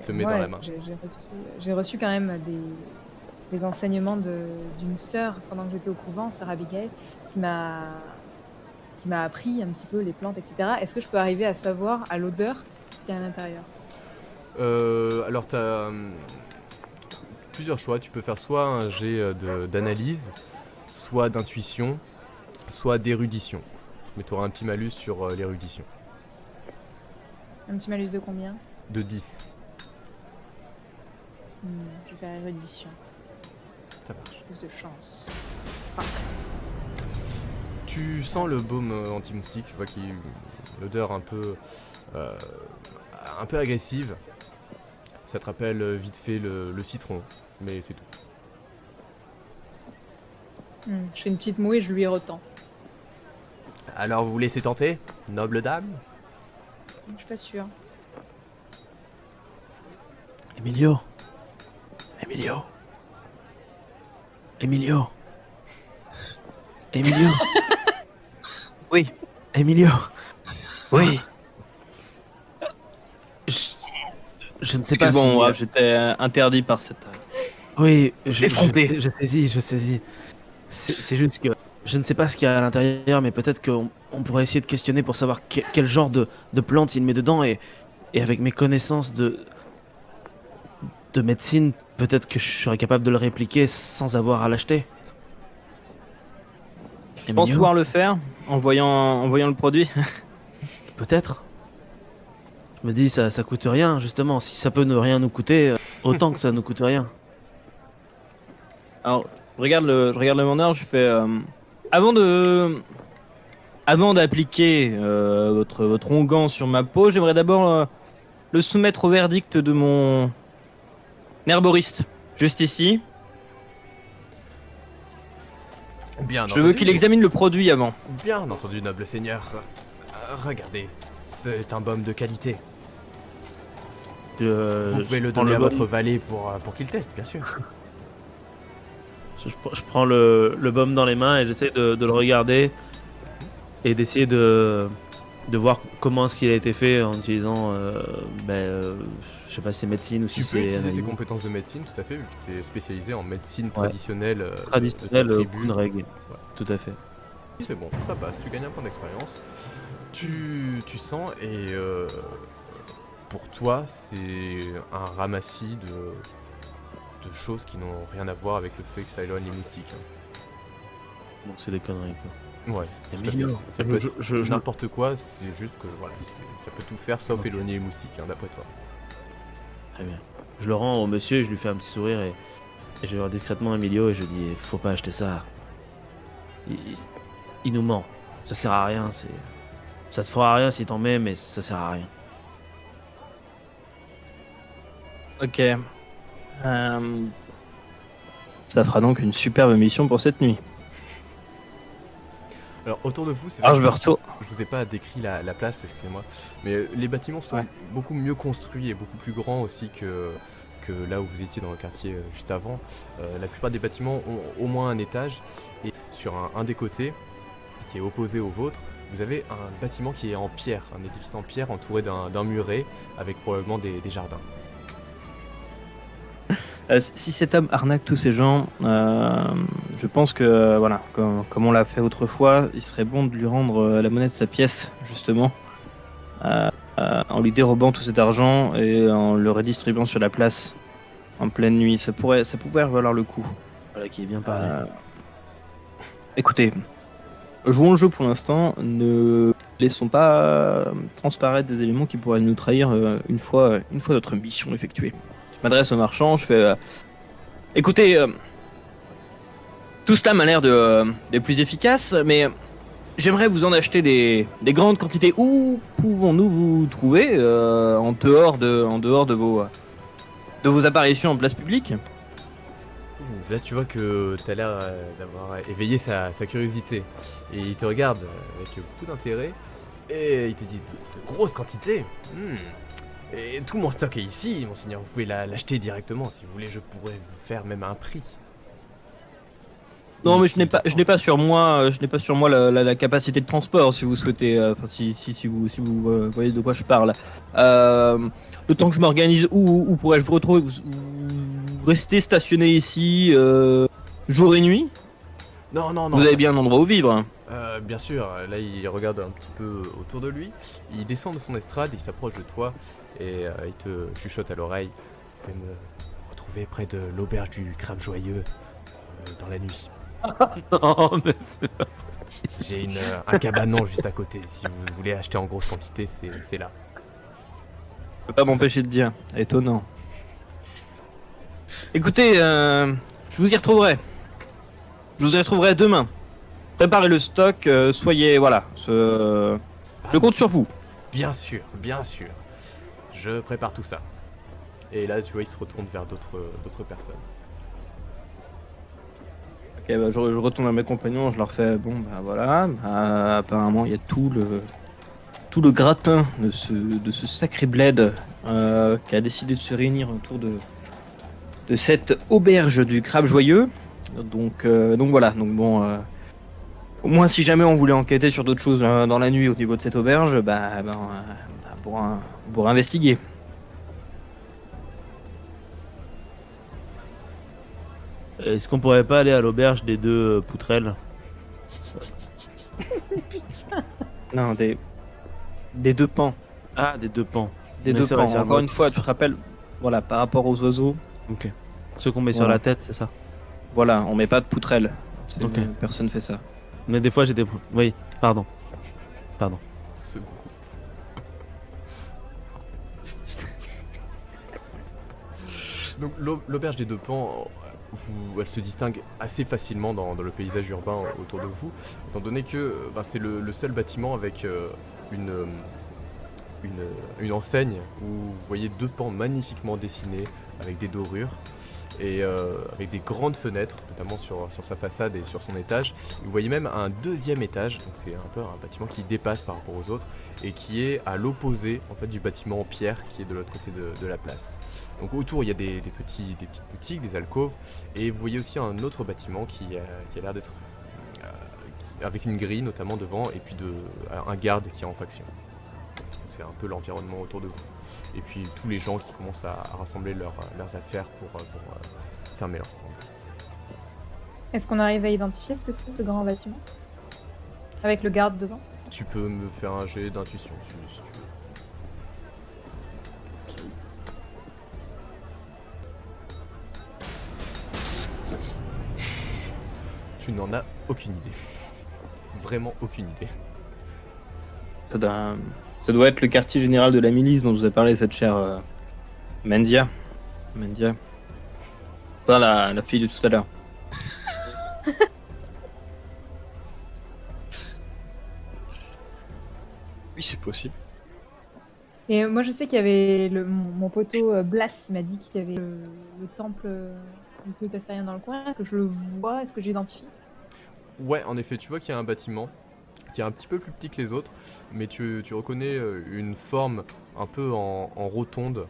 te le mets dans la main. J'ai reçu quand même des enseignements d'une sœur pendant que j'étais au couvent, sœur Abigail, qui m'a appris un petit peu les plantes, etc. Est-ce que je peux arriver à savoir à l'odeur qu'il y a à l'intérieur? Alors, tu as plusieurs choix. Tu peux faire soit un jet d'analyse, soit d'intuition, soit d'érudition. Mais tu auras un petit malus sur l'érudition. Un petit malus de combien? De 10. Je vais faire érudition. Ça marche. Plus de chance. Tu sens le baume anti-moustique, tu vois qu'il y a une odeur un peu agressive. Ça te rappelle vite fait le citron, mais c'est tout. Je fais une petite moue et je lui retends. Alors vous laissez tenter, noble dame? Je suis pas sûre. Emilio. Emilio. Emilio. Emilio. Oui. Emilio. Oui. Je ne sais pas Bon, si... ouais, j'étais interdit par cette. Oui, Effronté. je saisis. C'est juste que Je ne sais pas ce qu'il y a à l'intérieur, mais peut-être qu'on pourrait essayer de questionner pour savoir quel genre de plante il met dedans et avec mes connaissances de médecine, peut-être que je serais capable de le répliquer sans avoir à l'acheter. Je pense pouvoir le faire en voyant le produit. Peut-être. Je me dis, ça coûte rien, justement. Si ça peut ne rien nous coûter, autant que ça nous coûte rien. Alors, je regarde le vendeur, je fais avant d'appliquer votre onguent sur ma peau, j'aimerais d'abord le soumettre au verdict de mon herboriste, juste ici. Bien Je veux qu'il examine le produit avant. Bien entendu, noble seigneur. Regardez, c'est un baume de qualité. Vous pouvez le donner à votre valet pour qu'il teste, bien sûr. Je prends le baume dans les mains et j'essaie de le regarder et d'essayer de voir comment est-ce qu'il a été fait en utilisant, je sais pas si c'est médecine ou si Tu peux c'est utiliser tes analyse. compétences de médecine, tout à fait, vu que tu es spécialisé en médecine traditionnelle. Traditionnel, de ta tribu. aucune règle. Tout à fait. C'est bon, ça passe, tu gagnes un point d'expérience. Tu sens et pour toi, c'est un ramassis de choses qui n'ont rien à voir avec le fait que ça éloigne les moustiques. Donc c'est des conneries quoi. Ouais, tout à fait. Emilio, Ça peut je- être je- n'importe quoi, c'est juste que voilà, ça peut tout faire sauf éloigner les moustiques, d'après toi. Très bien. Je le rends au monsieur et je lui fais un petit sourire et je vais voir discrètement Emilio et je lui dis faut pas acheter ça. Il nous ment. Ça sert à rien. Ça te fera rien si t'en mets, mais ça sert à rien. Ok. Ça fera donc une superbe mission pour cette nuit. Alors autour de vous, c'est Alors vrai je que me retourne. je vous ai pas décrit la place, excusez-moi, mais les bâtiments sont beaucoup mieux construits et beaucoup plus grands aussi que là où vous étiez dans le quartier juste avant. La plupart des bâtiments ont au moins un étage et sur un des côtés, qui est opposé au vôtre, vous avez un bâtiment qui est en pierre, un édifice en pierre entouré d'un muret avec probablement des jardins. Si cet homme arnaque tous ces gens, je pense que voilà, comme on l'a fait autrefois, il serait bon de lui rendre la monnaie de sa pièce, justement, en lui dérobant tout cet argent et en le redistribuant sur la place en pleine nuit. Ça pouvait valoir le coup. Voilà qui est bien parlé. Écoutez, jouons le jeu pour l'instant. Ne laissons pas transparaître des éléments qui pourraient nous trahir une fois notre mission effectuée. Je m'adresse au marchand, je fais écoutez, tout cela m'a l'air des plus efficaces, mais j'aimerais vous en acheter des grandes quantités. Où pouvons-nous vous trouver en dehors de vos apparitions en place publique? Là, tu vois que t'as l'air d'avoir éveillé sa curiosité. Et il te regarde avec beaucoup d'intérêt. Et il te dit de grosses quantités. Et tout mon stock est ici, monseigneur. Vous pouvez l'acheter directement. Si vous voulez, je pourrais vous faire même un prix. Non, mais je n'ai pas sur moi, la capacité de transport, si vous souhaitez, enfin si vous voyez de quoi je parle. Le temps que je m'organise, où pourrais-je vous retrouver? Vous restez stationné ici jour et nuit? Non. Vous avez bien un endroit où vivre? Bien sûr. Là, il regarde un petit peu autour de lui. Il descend de son estrade, il s'approche de toi et il te chuchote à l'oreille. Vous pouvez me retrouver près de l'auberge du Crabe Joyeux dans la nuit. Non, mais J'ai un cabanon juste à côté. Si vous voulez acheter en grosse quantité, c'est là. Je peux pas m'empêcher de dire. Étonnant. Écoutez, je vous y retrouverai. Je vous y retrouverai demain. Préparez le stock, soyez, voilà. Je compte sur vous. Bien sûr. Je prépare tout ça. Et là, tu vois, il se retourne vers d'autres personnes. Ok, bah, je retourne à mes compagnons, je leur fais bon, bah voilà. Apparemment, il y a tout le gratin de ce sacré bled qui a décidé de se réunir autour de cette auberge du Crabe Joyeux. Donc voilà. Donc bon. Au moins, si jamais on voulait enquêter sur d'autres choses dans la nuit au niveau de cette auberge, on pourra investiguer. est-ce qu'on pourrait pas aller à l'auberge des deux poutrelles? Non, des deux pans. Ah, des deux pans. Des Mais deux c'est vrai, pans. c'est un Encore une autre, fois, ça. tu te rappelles, voilà, par rapport aux oiseaux, Ok. Ceux qu'on met sur Voilà. la tête, c'est ça. voilà, on met pas de poutrelle. Ok. Personne fait ça. Mais des fois, j'ai des. Oui, pardon. Pardon. Ce groupe. Donc l'auberge des deux pans, elle se distingue assez facilement dans le paysage urbain autour de vous, étant donné que c'est le seul bâtiment avec une, une enseigne où vous voyez deux pans magnifiquement dessinés avec des dorures et avec des grandes fenêtres, notamment sur sa façade et sur son étage. Vous voyez même un deuxième étage, donc c'est un peu un bâtiment qui dépasse par rapport aux autres et qui est à l'opposé en fait du bâtiment en pierre qui est de l'autre côté de la place. Donc autour il y a des petites boutiques, des alcôves, et vous voyez aussi un autre bâtiment qui a l'air d'être avec une grille notamment devant et puis un garde qui est en faction. C'est un peu l'environnement autour de vous. Et puis tous les gens qui commencent à rassembler leurs affaires pour fermer leur stand. Est-ce qu'on arrive à identifier ce que c'est ce grand bâtiment? Avec le garde devant? Tu peux me faire un jet d'intuition si tu veux. Tu n'en as aucune idée. Vraiment aucune idée. Ça doit être le quartier général de la milice dont vous a parlé cette chère Mendia. Mendia. Pas la fille de tout à l'heure. Oui, c'est possible. Et moi, je sais qu'il y avait mon poteau Blas, il m'a dit qu'il y avait le temple du culte astérien dans le coin. Est-ce que je le vois? Est-ce que j'identifie? Ouais, en effet, tu vois qu'il y a un bâtiment qui est un petit peu plus petit que les autres, mais tu reconnais une forme un peu en rotonde.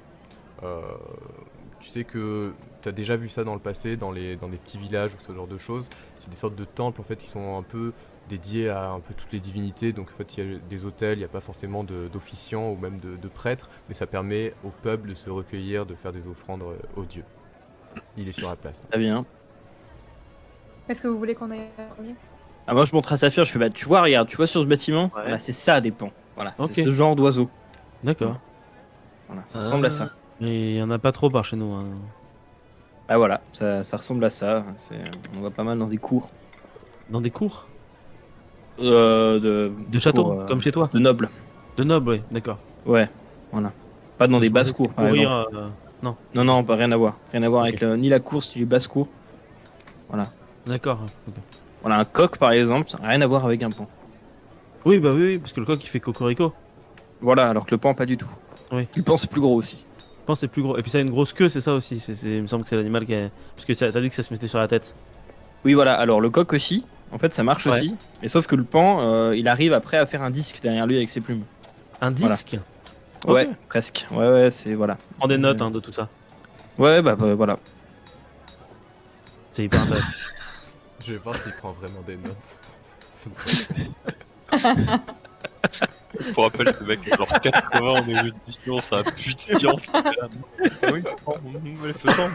Tu sais que tu as déjà vu ça dans le passé, dans des petits villages ou ce genre de choses. C'est des sortes de temples en fait qui sont un peu dédiés à un peu toutes les divinités. Donc en fait, il y a des hôtels, il n'y a pas forcément d'officiants ou même de prêtres, mais ça permet au peuple de se recueillir, de faire des offrandes aux dieux. Il est sur la place. Très bien. Est-ce que vous voulez qu'on aille en premier? Ah, moi je montre à Saphir, je fais tu vois, regarde, tu vois sur ce bâtiment, Ouais. voilà, c'est ça des pans. Voilà, Ok. c'est ce genre d'oiseau. D'accord. Voilà, ça ressemble à ça. Mais il y en a pas trop par chez nous. Hein. Ah voilà, ça ressemble à ça. On voit pas mal dans des cours. Dans des cours De château, cours, comme chez toi. de nobles. De nobles, oui, d'accord. Ouais, voilà. Pas dans des Je basses pensais cours, par courir, exemple. Non, non, pas rien à voir. Rien à voir avec ni la course ni les basses cours. D'accord. Ok. Voilà, un coq par exemple, ça n'a rien à voir avec un pan. Oui, bah oui, parce que le coq il fait cocorico. Voilà, alors que le pan, pas du tout. Oui. Le pan, c'est plus gros aussi. Je pense que c'est plus gros. Et puis ça a une grosse queue, c'est ça aussi. Il me semble que c'est l'animal qui a. Parce que t'as dit que ça se mettait sur la tête. Oui, voilà, alors le coq aussi, en fait, ça marche Ouais. aussi. Mais sauf que le pan, il arrive après à faire un disque derrière lui avec ses plumes. Un disque. Ouais, Ok. presque. Ouais, c'est. Voilà. Prends des notes hein, de tout ça. Ouais, bah voilà. C'est hyper intéressant. Je vais voir s'il prend vraiment des notes. Ça me fait- Pour rappel, ce mec a genre 80 en érudition, ça a plus de science. Oui, elle fait ça.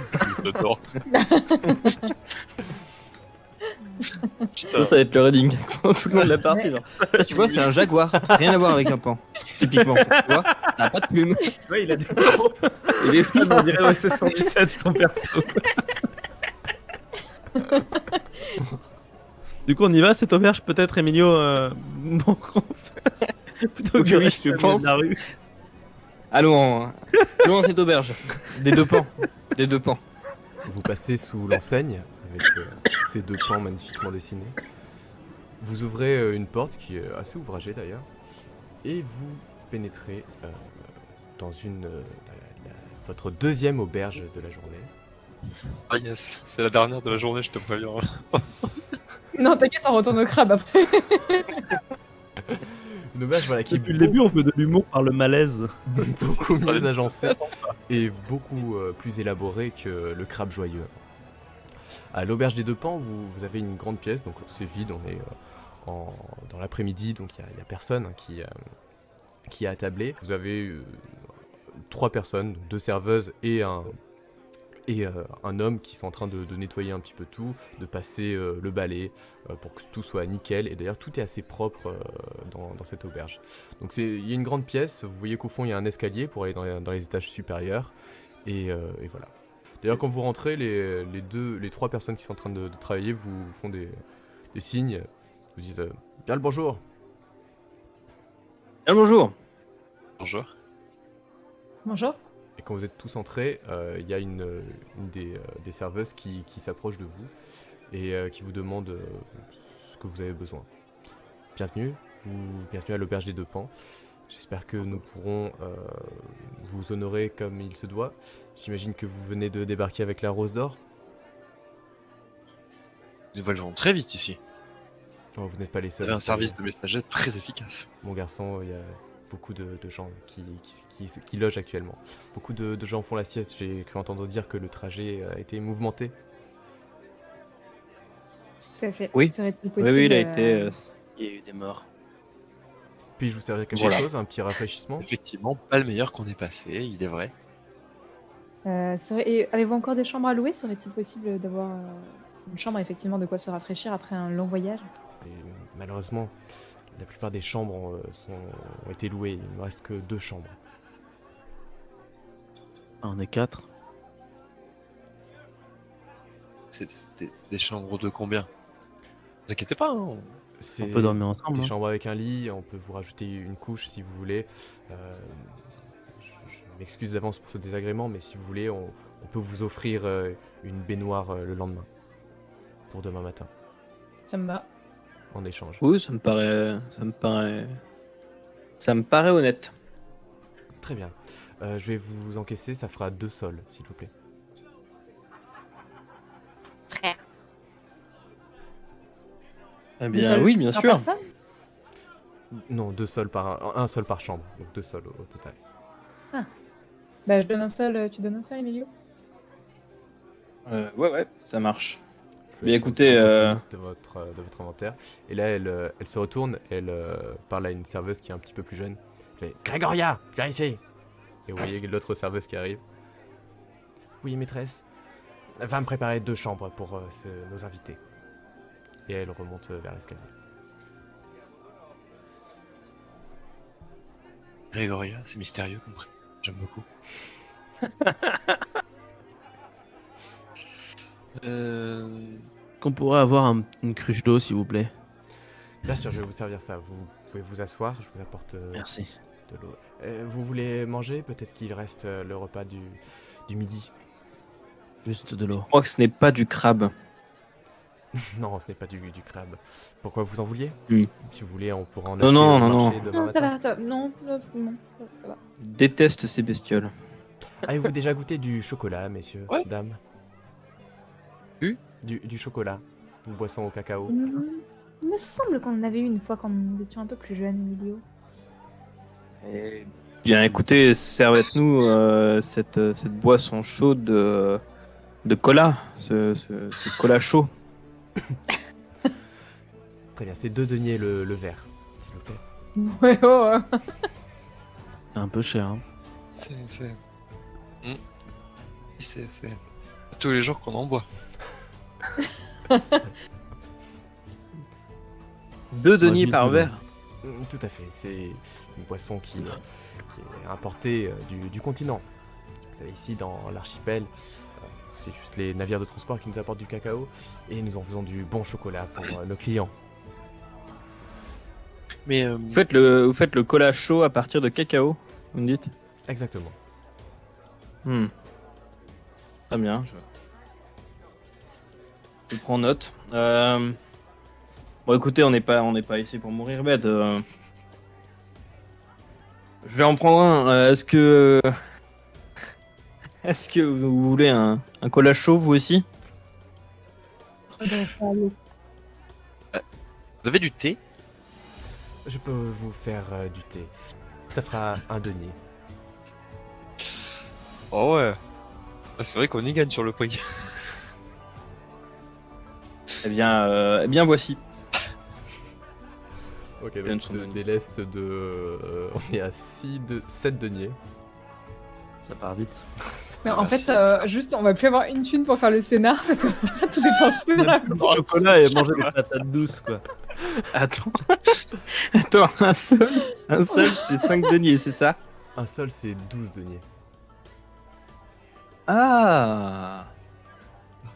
J'adore. Putain. Ça va être le reading. Tout le monde l'a parti. Genre. Ça, tu vois, c'est un jaguar. Rien à voir avec un pan. Typiquement. Tu vois, ça n'a pas de plumes. Ouais, il a des. Il est fou. On dirait OSS 117 son perso. Du coup, on y va cette auberge peut-être, Emilio bon, qu'on fasse plutôt Oui, que oui, rester je au milieu pense. de la rue. Allons dans cette auberge. Des deux pans. Des deux pans. Vous passez sous l'enseigne avec ces deux pans magnifiquement dessinés. Vous ouvrez une porte qui est assez ouvragée d'ailleurs et vous pénétrez dans votre deuxième auberge de la journée. Ah yes, c'est la dernière de la journée, je te préviens. Non, t'inquiète, on retourne au crabe après. Une auberge voilà, qui est Depuis le début, on fait de l'humour par le malaise. beaucoup mieux agencée et beaucoup plus élaborée que le crabe joyeux. À l'auberge des deux pans, vous avez une grande pièce, donc c'est vide, on est dans l'après-midi, donc il n'y a personne qui est attablé. Vous avez 3 personnes, 2 serveuses et et un homme qui sont en train de nettoyer un petit peu tout, de passer le balai pour que tout soit nickel. Et d'ailleurs, tout est assez propre dans cette auberge. Donc il y a une grande pièce, vous voyez qu'au fond, il y a un escalier pour aller dans les étages supérieurs. Et voilà. D'ailleurs, quand vous rentrez, les trois personnes qui sont en train de travailler vous font des signes, vous disent bien le bonjour. Ah, bonjour. Bonjour. Bonjour. Et quand vous êtes tous entrés, il y a une des serveuses qui s'approche de vous et qui vous demande ce que vous avez besoin. Bienvenue à l'auberge des Deux Pans. J'espère que nous pourrons vous honorer comme il se doit. J'imagine que vous venez de débarquer avec la Rose d'Or. Les vols vont très vite ici. Oh, vous n'êtes pas les Vous seuls. avez un service de messager très efficace. Mon garçon, il y a beaucoup de gens qui logent actuellement. Beaucoup de gens font la sieste. J'ai cru entendre dire que le trajet a été mouvementé. Tout à fait. Oui. Serait-il Oui, possible oui, il a été. Il y a eu des morts. Puis-je vous servir quelque Voilà. chose, un petit rafraîchissement? Effectivement, pas le meilleur qu'on ait passé, il est vrai. et avez-vous encore des chambres à louer? Serait-il possible d'avoir une chambre, effectivement, de quoi se rafraîchir après un long voyage? Et malheureusement, la plupart des chambres ont été louées. Il ne me reste que 2 chambres. On est 4. C'est des chambres de combien? Ne vous inquiétez pas, hein. C'est On peut dormir ensemble. des hein. chambres avec un lit. On peut vous rajouter une couche si vous voulez. Je m'excuse d'avance pour ce désagrément, mais si vous voulez, on peut vous offrir une baignoire le lendemain. Pour demain matin, Ça me va. en échange. Oui, ça me paraît honnête. Très bien. Je vais vous encaisser, ça fera 2 sols, s'il vous plaît. Frère. Eh bien, oui, bien sûr. Non, 2 sols un sol par chambre. Donc 2 sols au total. Bah, je donne un seul, tu donnes un seul, Emilio? Ouais, ça marche. Je vais Bien, essayer écoutez, de prendre de votre inventaire. Et là, elle se retourne, elle parle à une serveuse qui est un petit peu plus jeune. Elle fait Grégoria, viens ici. Et vous voyez l'autre serveuse qui arrive. Oui, maîtresse. Va me préparer 2 chambres pour nos invités. Et elle remonte vers l'escalier. Grégoria, c'est mystérieux comme prénom. J'aime beaucoup. Qu'on pourrait avoir une cruche d'eau, s'il vous plaît. Bien sûr, je vais vous servir ça. Vous pouvez vous asseoir, je vous apporte Merci. de l'eau. Vous voulez manger? Peut-être qu'il reste le repas du midi. Juste de l'eau. Je crois que ce n'est pas du crabe. Non, ce n'est pas du crabe. Pourquoi vous en vouliez? Oui. Si vous voulez, on pourra en Non, acheter non, au non, marché non. demain Non, matin. ça va. Non, ça va. Déteste ces bestioles. Avez-vous déjà goûté du chocolat, messieurs, Ouais. dames? Du chocolat. Une boisson au cacao. Il me semble qu'on en avait eu une fois quand nous étions un peu plus jeunes, Emilio. Eh bien, écoutez, servez-nous cette boisson chaude de cola. Ce cola chaud. Très bien, c'est 2 deniers le verre, s'il vous plaît. Ouais, oh. C'est un peu cher. Hein. C'est tous les jours qu'on en boit. 2 deniers par vite, verre. Tout à fait, c'est une boisson qui est importée du continent. Vous savez, ici, dans l'archipel, c'est juste les navires de transport qui nous apportent du cacao et nous en faisons du bon chocolat pour nos clients. Mais Vous faites le cola chaud à partir de cacao, vous me dites? Exactement. Très bien. Je prends note. Bon, écoutez, on n'est pas ici pour mourir bête. Je vais en prendre un. Est-ce que vous voulez un cola chaud, vous aussi? vous avez du thé? Je peux vous faire du thé. Ça fera 1 denier. Oh ouais. Ah, c'est vrai qu'on y gagne sur le prix. Eh bien, voici. Ok, Donne donc son je te denier. déleste de... on est à 7 deniers. Ça part vite. Mais en fait, juste, on va plus avoir une thune pour faire le scénar parce qu'on va tout dépenser. Du chocolat et manger des patates douces, quoi. Attends. Attends, un seul c'est 5 deniers, c'est ça? Un sol, c'est 12 deniers. Ah.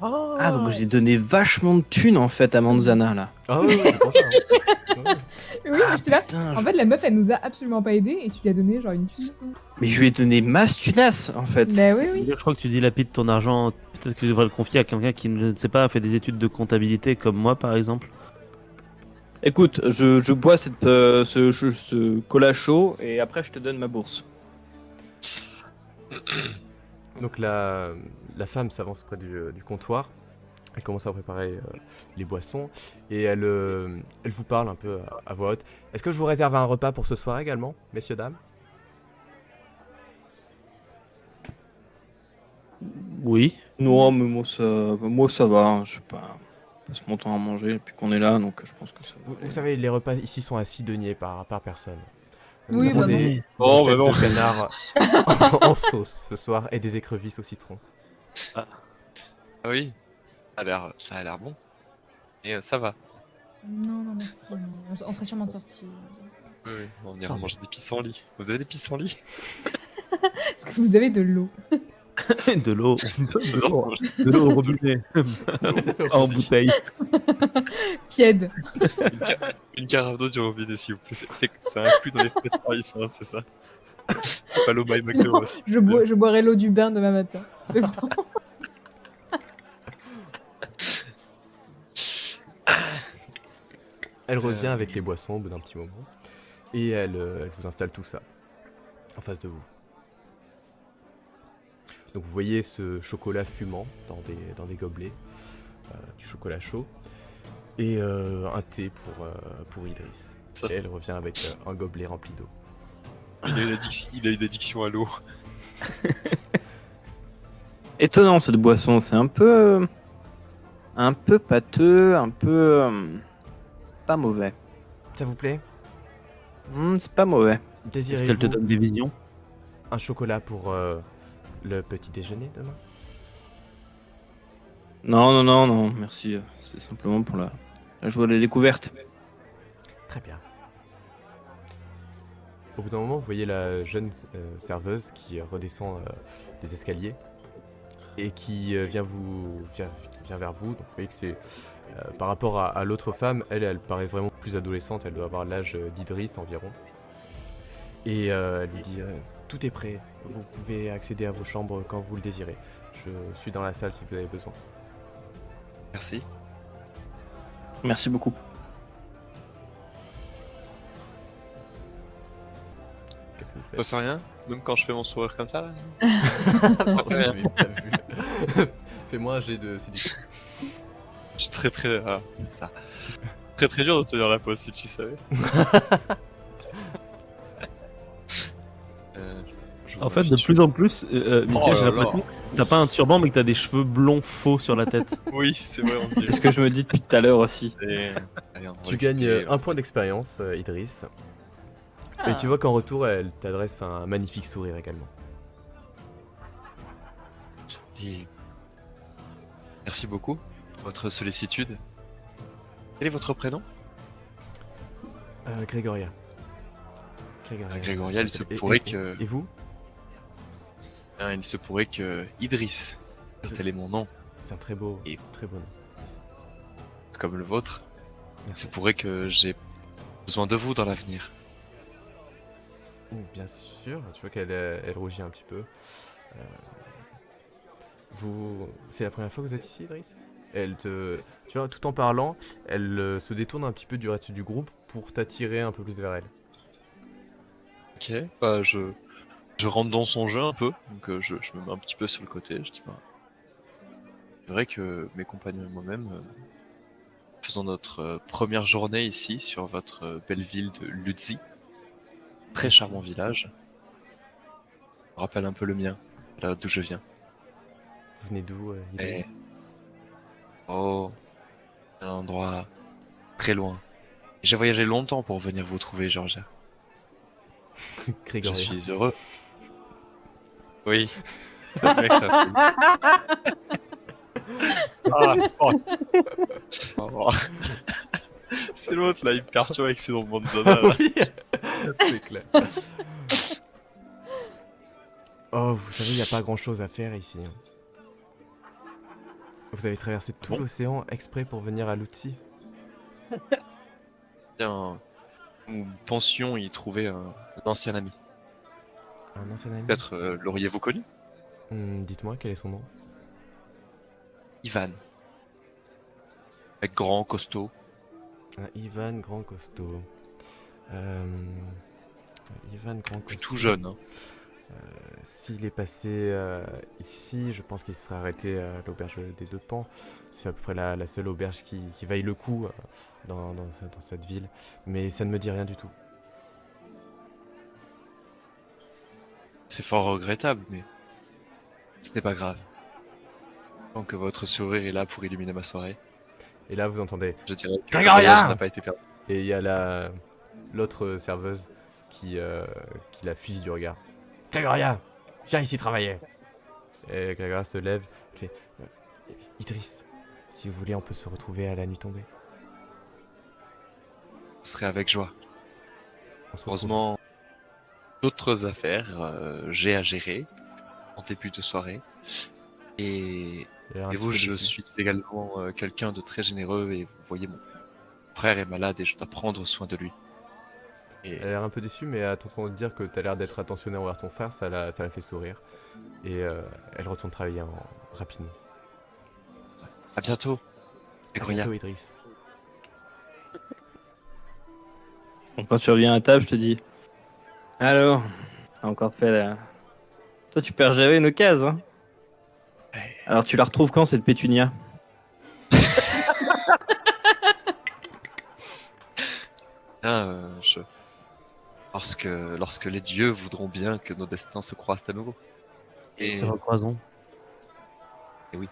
Ah, donc j'ai donné vachement de thunes en fait à Manzana là. Ah oui, c'est pour ça. Hein. Ouais. Oui, mais j'étais là. Putain, En fait, la meuf, elle nous a absolument pas aidé et tu lui as donné genre une thune. mais je lui ai donné masse tunasse en fait. Bah oui, oui. Je crois que tu dilapides ton argent. Peut-être que tu devrais le confier à quelqu'un qui ne sait pas, a fait des études de comptabilité comme moi, par exemple. Écoute, je bois ce cola chaud et après je te donne ma bourse. Donc la femme s'avance près du comptoir. Elle commence à préparer les boissons et elle vous parle un peu à voix haute. Est-ce que je vous réserve un repas pour ce soir également, messieurs, dames? Oui. Non, mais moi ça va, hein, je sais pas. Je passe mon temps à manger depuis qu'on est là, donc je pense que ça va. Vous savez, les repas ici sont à 6 deniers par personne. Nous Oui, avons bah non. des Oh, bah brochettes non. de canard en sauce ce soir et des écrevisses au citron. Ah oui, ça a l'air bon. Et ça va. Non, non, merci. On serait sûrement sortis. Oui, oui, on ira manger des pissenlits. Vous avez des pissenlits? Est-ce que vous avez de l'eau? De l'eau. Non, De l'eau au robinet. En Si. bouteille. Tiède. Une carafe d'eau du robinet, s'il vous plaît. C'est inclus dans les frais de service, hein, c'est ça. C'est pas l'eau by McDo Sinon, aussi. je boirai l'eau du bain demain matin. C'est bon. Elle revient avec les boissons au bout d'un petit moment et elle vous installe tout ça en face de vous. Donc vous voyez ce chocolat fumant dans des gobelets, du chocolat chaud et un thé pour Idriss. Ça. Et elle revient avec un gobelet rempli d'eau. Il a une addiction à l'eau. Étonnant cette boisson, c'est un peu pâteux, un peu pas mauvais. Ça vous plaît? C'est pas mauvais. Est-ce qu'elle te Désirez-vous donne des visions? un chocolat pour le petit déjeuner demain? Non, merci. C'est simplement pour la joie de la découverte. Très bien. Au bout d'un moment, vous voyez la jeune serveuse qui redescend des escaliers et qui vient vers vous. Donc vous voyez que c'est par rapport à l'autre femme, elle paraît vraiment plus adolescente. Elle doit avoir l'âge d'Idriss environ. Et elle vous dit tout est prêt. Vous pouvez accéder à vos chambres quand vous le désirez. Je suis dans la salle si vous avez besoin. Merci. Merci beaucoup. Qu'est-ce que vous Ça faites? sent rien? Même quand je fais mon sourire comme ça, là? Pardon, rien. j'avais pas vu. Fais-moi un jet de séduction. Je suis très très... ça. Très très dur de tenir la pose, si tu savais. En fait, de plus en plus, Mickaël, j'ai là l'impression là. que t'as pas un turban, mais que t'as des cheveux blonds faux sur la tête. Oui, c'est vrai, on dit. C'est ce que je me dis depuis tout à l'heure aussi. Et- Allez, on va Tu gagnes expliquer, un point d'expérience, Idriss. Ah. Et tu vois qu'en retour, elle t'adresse un magnifique sourire également. Et- Merci beaucoup pour votre sollicitude. Quel est votre prénom? Grégoria. Grégoria, il se Et- pourrait et- que... Et vous? Hein, il se pourrait que Idriss, tel est mon nom, C'est un très beau Et- nom. comme le vôtre, il Merci. se pourrait que j'ai besoin de vous dans l'avenir. Bien sûr, tu vois qu'elle elle rougit un petit peu. C'est la première fois que vous êtes ici, Idriss? Tu vois, tout en parlant, elle se détourne un petit peu du reste du groupe pour t'attirer un peu plus vers elle. Ok, bah je rentre dans son jeu un peu, donc je me mets un petit peu sur le côté, je dis bah... C'est vrai que mes compagnons et moi-même faisons notre première journée ici sur votre belle ville de Ludzi. Très charmant village. Me rappelle un peu le mien, là d'où je viens. Vous venez d'où, Idriss? Oh, un endroit très loin. J'ai voyagé longtemps pour venir vous trouver, Georgia. Je Grégoria. suis heureux. Oui, C'est vrai que ça fait- Ah, fuck. Oh. C'est l'autre là, il me perturbe avec ses noms de bandana. Là. Oui, c'est clair. Oh, vous savez, il n'y a pas grand-chose à faire ici. Hein. Vous avez traversé tout Bon. l'océan exprès pour venir à Lutzi. Bien, nous pensions y trouver un ancien ami. Un ancien ami. Peut-être l'auriez-vous connu? Dites-moi, quel est son nom? Ivan. Avec grand, costaud. Un Ivan Grand Costaud. Ivan Grand Puis Costaud. tout jeune. Hein. S'il est passé ici, je pense qu'il serait arrêté à l'auberge des Deux Pans. C'est à peu près la seule auberge qui vaille le coup dans cette ville. Mais ça ne me dit rien du tout. C'est fort regrettable, mais ce n'est pas grave. Tant que votre sourire est là pour illuminer ma soirée, Et là, vous entendez. je dirais que le Grégoria voyage n'a pas été perdu. Et il y a l'autre serveuse qui la fusille du regard. Grégoria, viens ici travailler. Et Grégoria se lève. Elle fait Idriss, si vous voulez, on peut se retrouver à la nuit tombée. Ce serait avec joie. On se retrouve. Heureusement, d'autres affaires, j'ai à gérer en début de soirée. Et, Elle a l'air un et petit vous, peu je déçue. suis également quelqu'un de très généreux et vous voyez, mon frère est malade et je dois prendre soin de lui. Et Elle a l'air un peu déçue, mais à t'entendre dire que t'as l'air d'être attentionné envers ton frère, ça la fait sourire. Et elle retourne travailler rapidement. à bientôt, À Grégoria. bientôt, Idriss. Donc, quand tu reviens à table, je te dis alors, t'as encore fait la. Toi, tu perds jamais une occasion, hein. Alors, tu la retrouves quand cette pétunia? Ah, lorsque les dieux voudront bien que nos destins se croisent à nouveau. Et Se recroisons. Et oui.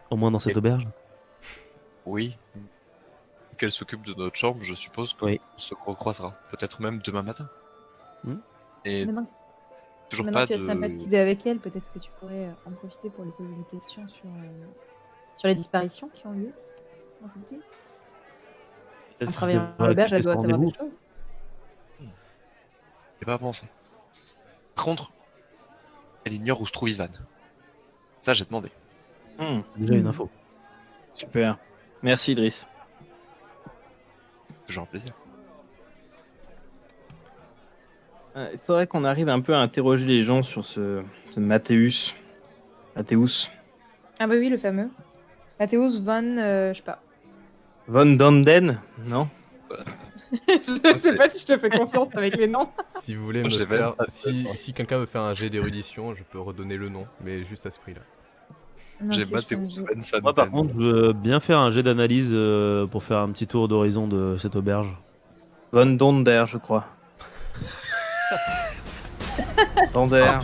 Au moins dans cette Et- auberge. oui, qu'elle s'occupe de notre chambre, je suppose qu'on Oui. se recroisera. Peut-être même demain matin. Hmm. Et Maintenant, toujours maintenant pas que tu as de... sympathisé avec elle, peut-être que tu pourrais en profiter pour lui poser des questions sur les disparitions qui ont lieu dans cette ville. En travaillant à l'auberge, elle doit savoir des choses. J'ai pas pensé. Par contre, elle ignore où se trouve Ivan. Ça, j'ai demandé. Déjà une info. Super. Merci, Idriss. Toujours un plaisir. Il faudrait qu'on arrive un peu à interroger les gens sur ce Mathéus. Mathéus. Ah bah oui, le fameux. Mathéus von... je sais pas. Von Danden, non? Je sais pas si je te fais confiance avec les noms. Si vous voulez me J'ai faire... 27 Si quelqu'un veut faire un jet d'érudition, je peux redonner le nom, mais juste à ce prix-là. J'ai Ok, je Mathéus fais un jeu. Svensson. Moi, par contre, je veux bien faire un jet d'analyse pour faire un petit tour d'horizon de cette auberge. Von Donder, je crois. Donder.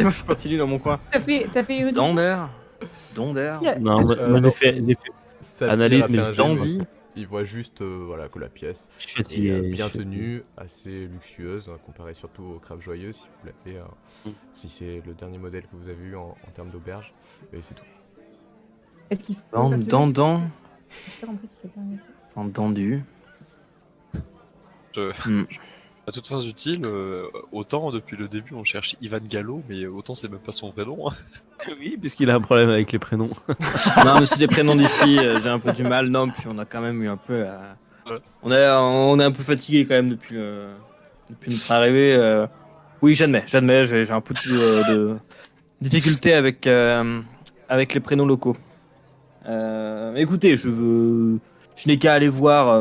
Moi, je continue dans mon coin. T'as fait érudition. Donder. Donder. Qui a- Non, moi, non. j'ai fait Saphir analyse, a fait mais un jet, mais Dandy. il voit juste voilà, que la pièce je suis est fatigué. bien je suis fatigué. tenue, assez luxueuse, comparée surtout au Crabe Joyeux, si vous l'avez, si c'est le dernier modèle que vous avez eu en termes d'auberge, et c'est tout. Est-ce qu'il faut Dans, parce que dans, j'ai dans. pas compris si quelqu'un avait fait. Entendu. À toutes fins utiles, autant depuis le début on cherche Ivan Gallo, mais autant c'est même pas son vrai nom. Hein. Oui, puisqu'il a un problème avec les prénoms. Non, mais si les prénoms d'ici, j'ai un peu du mal. Non, puis on a quand même eu un peu. Ouais. On est un peu fatigué quand même depuis notre arrivée. Oui, j'admets. J'ai un peu de difficulté avec les prénoms locaux. Mais écoutez, je n'ai qu'à aller voir.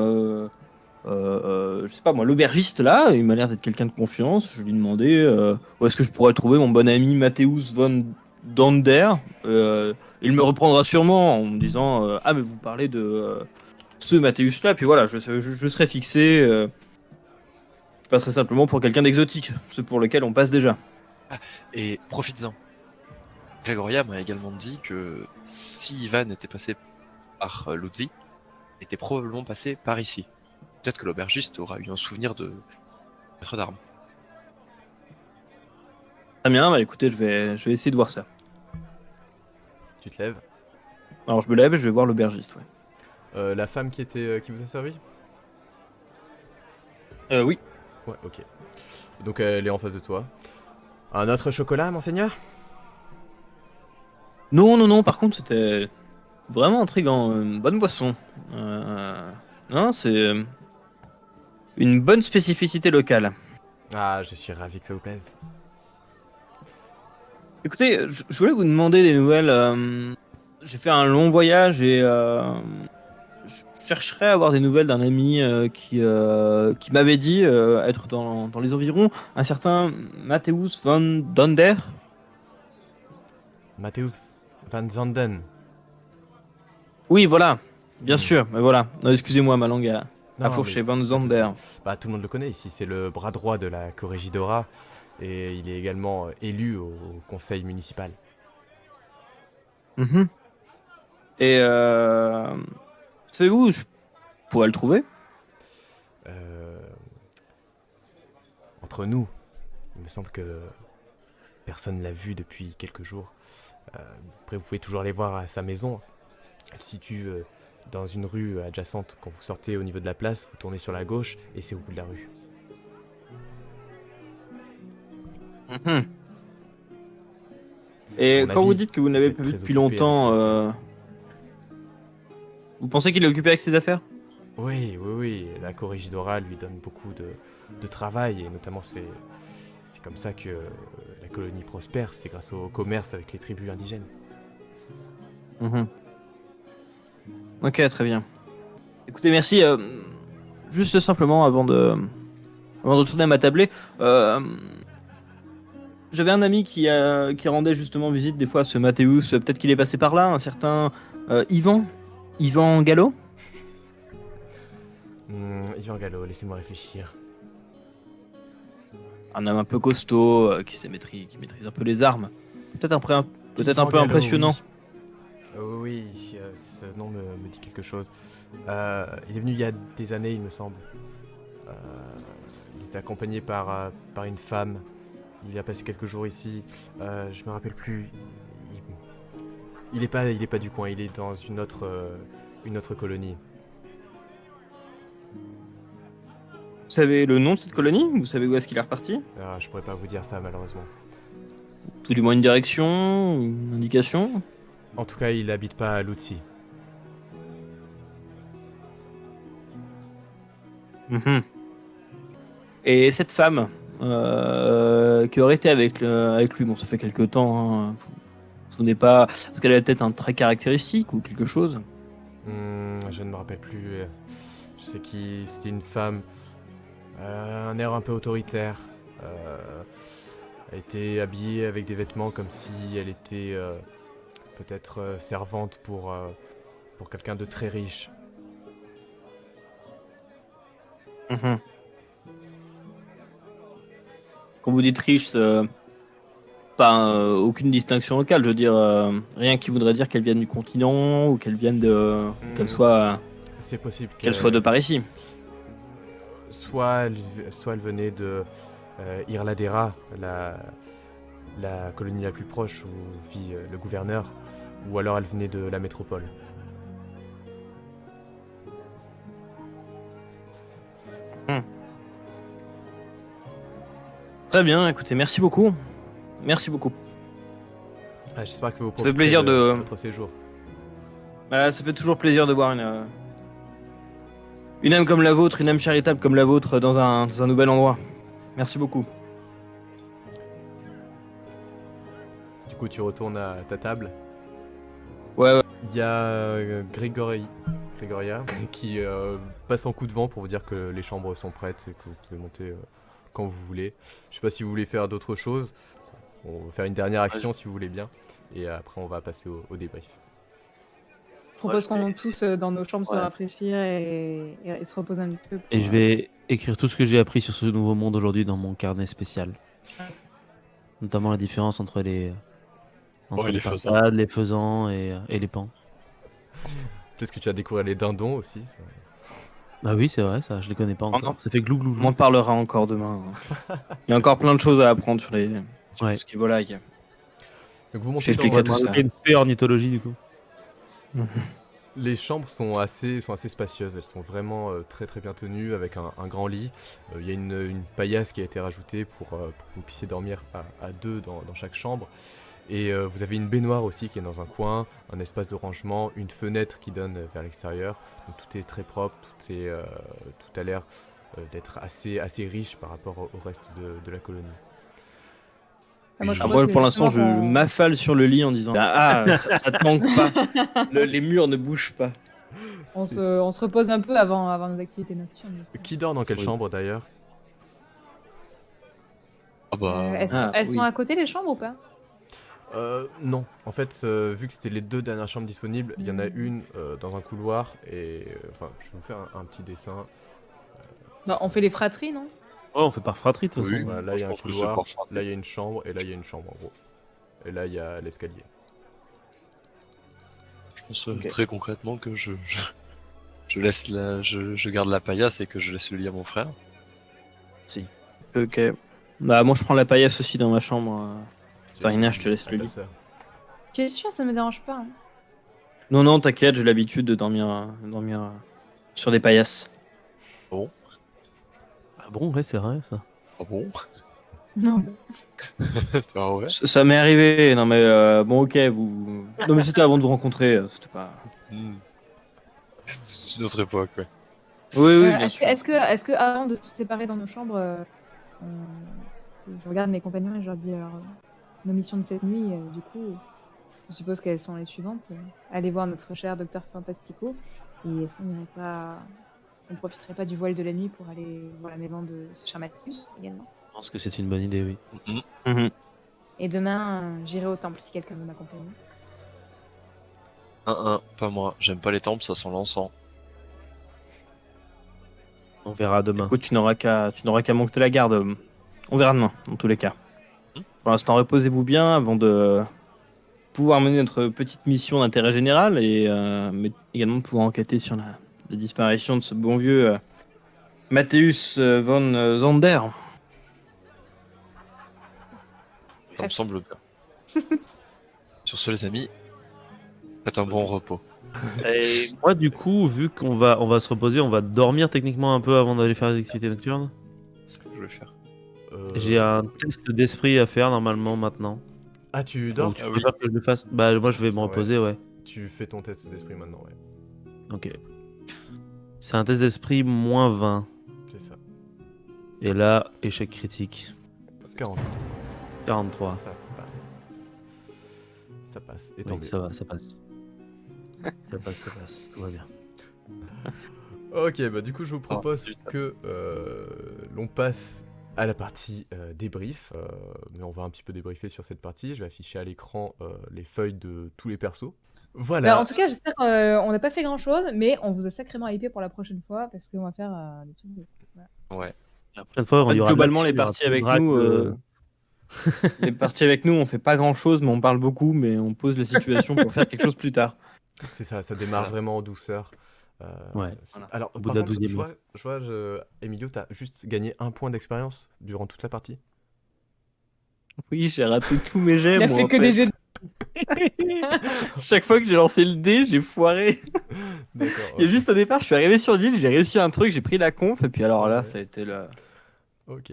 Je sais pas moi, l'aubergiste là, il m'a l'air d'être quelqu'un de confiance. Je lui ai demandé où est-ce que je pourrais trouver mon bon ami Mathéus von Donder. Il me reprendra sûrement en me disant ah mais vous parlez de ce Mathéus là, puis voilà, je serai fixé. Je passerai simplement pour quelqu'un d'exotique, ce pour lequel on passe déjà. Et profites-en. Grégoria m'a également dit que si Ivan était passé par Luzzi, il était probablement passé par ici. Peut-être que l'aubergiste aura eu un souvenir de maître d'armes. Très bien, bah écoutez, je vais essayer de voir ça. Tu te lèves. Alors je me lève et je vais voir l'aubergiste, ouais. La femme qui vous a servi? Oui. Ouais, ok. Donc elle est en face de toi. Un autre chocolat, monseigneur? Non, non, non, par contre, c'était vraiment intriguant. Bonne boisson. Non, c'est une bonne spécificité locale. Ah, je suis ravi que ça vous plaise. Écoutez, je voulais vous demander des nouvelles. J'ai fait un long voyage et je chercherais à avoir des nouvelles d'un ami qui m'avait dit être dans les environs, un certain Matthäus van Donder. Matthäus van Zanden. Oui, voilà, bien Hmm. sûr, mais voilà. Non, excusez-moi, ma langue a Non, fourché. mais Van pas de Zander. souci. Bah, tout le monde le connaît ici, c'est le bras droit de la Corregidora et il est également élu au conseil municipal. Mhm. Et savez-vous où je pourrais le trouver? Euh, Entre nous, il me semble que personne ne l'a vu depuis quelques jours. Après, vous pouvez toujours aller voir à sa maison. Elle se situe dans une rue adjacente. Quand vous sortez au niveau de la place, vous tournez sur la gauche et c'est au bout de la rue. Mhm. Et À mon quand avis, vous dites que vous n'avez il pas doit vu être depuis très occupé avec longtemps, ses affaires. vous pensez qu'il est occupé avec ses affaires? Oui, oui, oui. La Corregidora lui donne beaucoup de travail et notamment c'est comme ça que la colonie prospère. C'est grâce au commerce avec les tribus indigènes. Mhm. Ok, très bien. Écoutez, merci. Juste simplement avant de tourner à ma tablée, j'avais un ami qui rendait justement visite des fois à ce Mathéus. Peut-être qu'il est passé par là, un certain Yvan Gallo. Yvan Gallo, laissez-moi réfléchir. Un homme un peu costaud qui maîtrise un peu les armes. Peut-être peut-être un Yvan peu Gallo, impressionnant. Oui, ce nom me dit quelque chose. Il est venu il y a des années, il me semble. Euh, il était accompagné par une femme. Il a passé quelques jours ici. Je me rappelle plus. Il est pas du coin. Il est dans une autre colonie. Vous savez le nom de cette colonie? Vous savez où est-ce qu'il est reparti? Je pourrais pas vous dire ça malheureusement. Tout du moins une direction, une indication? En tout cas, il habite pas à Lutzi. Mhm. Et cette femme qui aurait été avec lui, bon, ça fait quelque temps, hein, vous vous souvenez pas, est-ce qu'elle a peut-être un trait caractéristique ou quelque chose? Je ne me rappelle plus. Je sais qui c'était une femme. Un air un peu autoritaire. Elle était habillée avec des vêtements comme si elle était peut-être servante pour quelqu'un de très riche. Mhm. Quand vous dites riche, pas aucune distinction locale, je veux dire, rien qui voudrait dire qu'elle vienne du continent ou qu'elle vienne qu'elle soit, C'est possible qu'elle soit de par ici. soit elle venait de Irladera, la colonie la plus proche où vit le gouverneur, ou alors elle venait de la métropole. Très bien, écoutez, merci beaucoup. Merci beaucoup. J'espère que vous Ça fait profiterez plaisir de- votre séjour. Ça fait toujours plaisir de voir une âme comme la vôtre, une âme charitable comme la vôtre dans un nouvel endroit. Merci beaucoup. Du coup, tu retournes à ta table. Ouais, ouais. Il y a Grégoria qui passe en coup de vent pour vous dire que les chambres sont prêtes et que vous pouvez monter quand vous voulez. Je sais pas si vous voulez faire d'autres choses. On va faire une dernière action si vous voulez bien. Et après, on va passer au débrief. Je propose qu'on monte tous dans nos chambres se Ouais. rafraîchir et se reposer un petit peu. Et je vais écrire tout ce que j'ai appris sur ce nouveau monde aujourd'hui dans mon carnet spécial. Notamment la différence entre les les faisans. pintades, les faisans et les pans. Peut-être que tu vas découvrir les dindons aussi. Ça. Ah oui, c'est vrai, ça, je les connais pas encore. non. Ça fait glou glou On glou. en parlera encore demain. Il y a encore plein de choses à apprendre sur Ouais. tout ce qui est volaille. Donc vous montez J'ai dans expliqué On va tout ça. demander une spé ornithologie du coup. Les chambres sont assez spacieuses, elles sont vraiment très très bien tenues avec un grand lit. Il y a une paillasse qui a été rajoutée pour que vous puissiez dormir à deux dans chaque chambre. Et vous avez une baignoire aussi qui est dans un coin, un espace de rangement, une fenêtre qui donne vers l'extérieur. Donc tout est très propre, tout a l'air d'être assez riche par rapport au reste de la colonie. Moi, je Ah, propose moi, que pour l'instant, justement je qu'on- m'affale sur le lit en disant ça tanque pas. Les murs ne bougent pas. on se repose un peu avant nos activités nocturnes. justement. Qui dort dans quelle Oui. chambre d'ailleurs? Ah bah. Elles oui. sont à côté les chambres ou pas? Non, en fait, vu que c'était les deux dernières chambres disponibles, il y en a une dans un couloir et enfin, je vais vous faire un petit dessin. Bah, on fait les fratries, non? Ouais, on fait par fratrie de toute façon. Oui. Voilà, là moi, il y je a un pense que c'est couloir, par fratrie. là il y a une chambre et là il y a une chambre en gros. Et là il y a l'escalier. Je pense Ok. très concrètement que je laisse je garde la paillasse et que je laisse le lit à mon frère. Ok. Bah, moi, je prends la paillasse aussi dans ma chambre. Sarina, je te laisse le Ta lit. sœur. Tu es sûr, ça me dérange pas, hein. Non, non, t'inquiète, j'ai l'habitude de dormir sur des paillasses. Ah bon, ouais, c'est vrai ça. Ah bon? Non. Ah ouais? Ça m'est arrivé, non mais bon, ok, vous. Non, mais c'était avant de vous rencontrer, c'était pas. C'est une autre époque, ouais. Oui, oui, bien Est-ce sûr. est-ce que avant de se séparer dans nos chambres, je regarde mes compagnons et je leur dis alors, nos missions de cette nuit, du coup, je suppose qu'elles sont les suivantes. Aller voir notre cher docteur Fantastico. Et est-ce qu'on profiterait pas du voile de la nuit pour aller voir la maison de ce cher Mathius également? Je pense que c'est une bonne idée, oui. Mhm. Mhm. Et demain, j'irai au temple si quelqu'un veut m'accompagner. Pas moi. J'aime pas les temples, ça sent l'encens. On verra demain. Écoute, tu n'auras qu'à monter la garde. On verra demain, dans tous les cas. Pour l'instant, reposez-vous bien avant de pouvoir mener notre petite mission d'intérêt général et mais également de pouvoir enquêter sur la disparition de ce bon vieux Matthäus von Zander. Ça me semble bien. Sur ce, les amis, faites un bon repos. Et moi, du coup, vu on va se reposer, on va dormir techniquement un peu avant d'aller faire les activités nocturnes. C'est ce que je vais faire. J'ai un test d'esprit à faire normalement maintenant. Ah, tu dors? Donc, tu préfères que je le fasse? Bah, moi, je vais me Ouais. reposer, ouais. Tu fais ton test d'esprit maintenant, ouais. Ok. C'est un test d'esprit -20. C'est ça. Et là, échec critique. 40. 43. Ça passe. Ça passe. Et tant Oui, mieux. ça va, ça passe. Ça passe, tout va bien. Ok, bah du coup je vous propose putain. que l'on passe à la partie débrief. Mais on va un petit peu débriefer sur cette partie. Je vais afficher à l'écran les feuilles de tous les persos. Voilà. Bah, en tout cas, j'espère qu'on n'a pas fait grand chose, mais on vous a sacrément hypé pour la prochaine fois parce qu'on va faire des trucs. Ouais. La prochaine fois, il y aura Globalement, de les l'action, il y parties aura avec tout le nous, drac, les parties avec nous, on fait pas grand chose, mais on parle beaucoup, mais on pose la situation pour faire quelque chose plus tard. C'est ça, ça démarre vraiment en douceur. Ouais, voilà. Alors, Au bout par de la contre, 12e je vois, Emilio, t'as juste gagné 1 point d'expérience durant toute la partie. Oui, j'ai raté tous mes jets. Il a moi, fait en que des fait. jets. Chaque fois que j'ai lancé le dé, j'ai foiré. D'accord. Il y a juste au départ, je suis arrivé sur l'île, j'ai réussi un truc, j'ai pris la conf, et puis alors là, Ouais. ça a été le. Ok.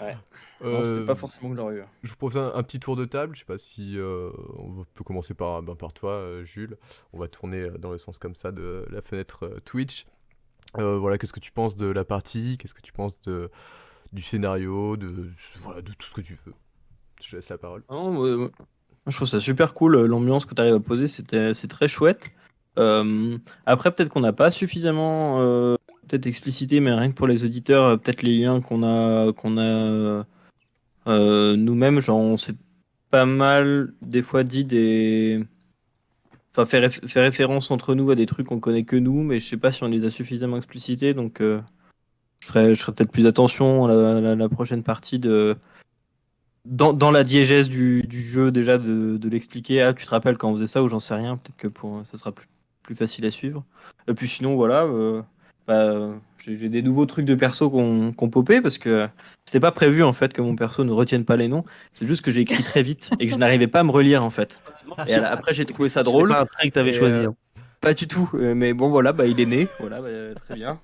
Ouais. Non, c'était Euh, pas forcément glorieux. Je vous propose un petit tour de table. Je sais pas si on peut commencer par toi, Jules. On va tourner dans le sens comme ça de la fenêtre Twitch. Voilà, qu'est-ce que tu penses de la partie? Qu'est-ce que tu penses du scénario, voilà, de tout ce que tu veux. Je te laisse la parole. Non, moi, je trouve ça super cool, l'ambiance que tu arrives à poser, c'est très chouette. Après, peut-être qu'on n'a pas suffisamment peut-être explicité, mais rien que pour les auditeurs, peut-être les liens qu'on a nous-mêmes, genre on s'est pas mal des fois dit des. Enfin, fait référence entre nous à des trucs qu'on connaît que nous, mais je sais pas si on les a suffisamment explicités, donc je ferai peut-être plus attention à la prochaine partie dans la diégèse du jeu déjà de l'expliquer. Ah, tu te rappelles quand on faisait ça ou j'en sais rien, peut-être que ça sera plus facile à suivre. Et puis sinon, voilà, j'ai des nouveaux trucs de perso qu'on popé parce que c'était pas prévu en fait que mon perso ne retienne pas les noms. C'est juste que j'ai écrit très vite et que je n'arrivais pas à me relire en fait. Et après j'ai trouvé ça drôle. C'est pas un trait que t'avais Et, choisi. Hein. Pas du tout. Mais bon voilà, il est né. Voilà, très bien.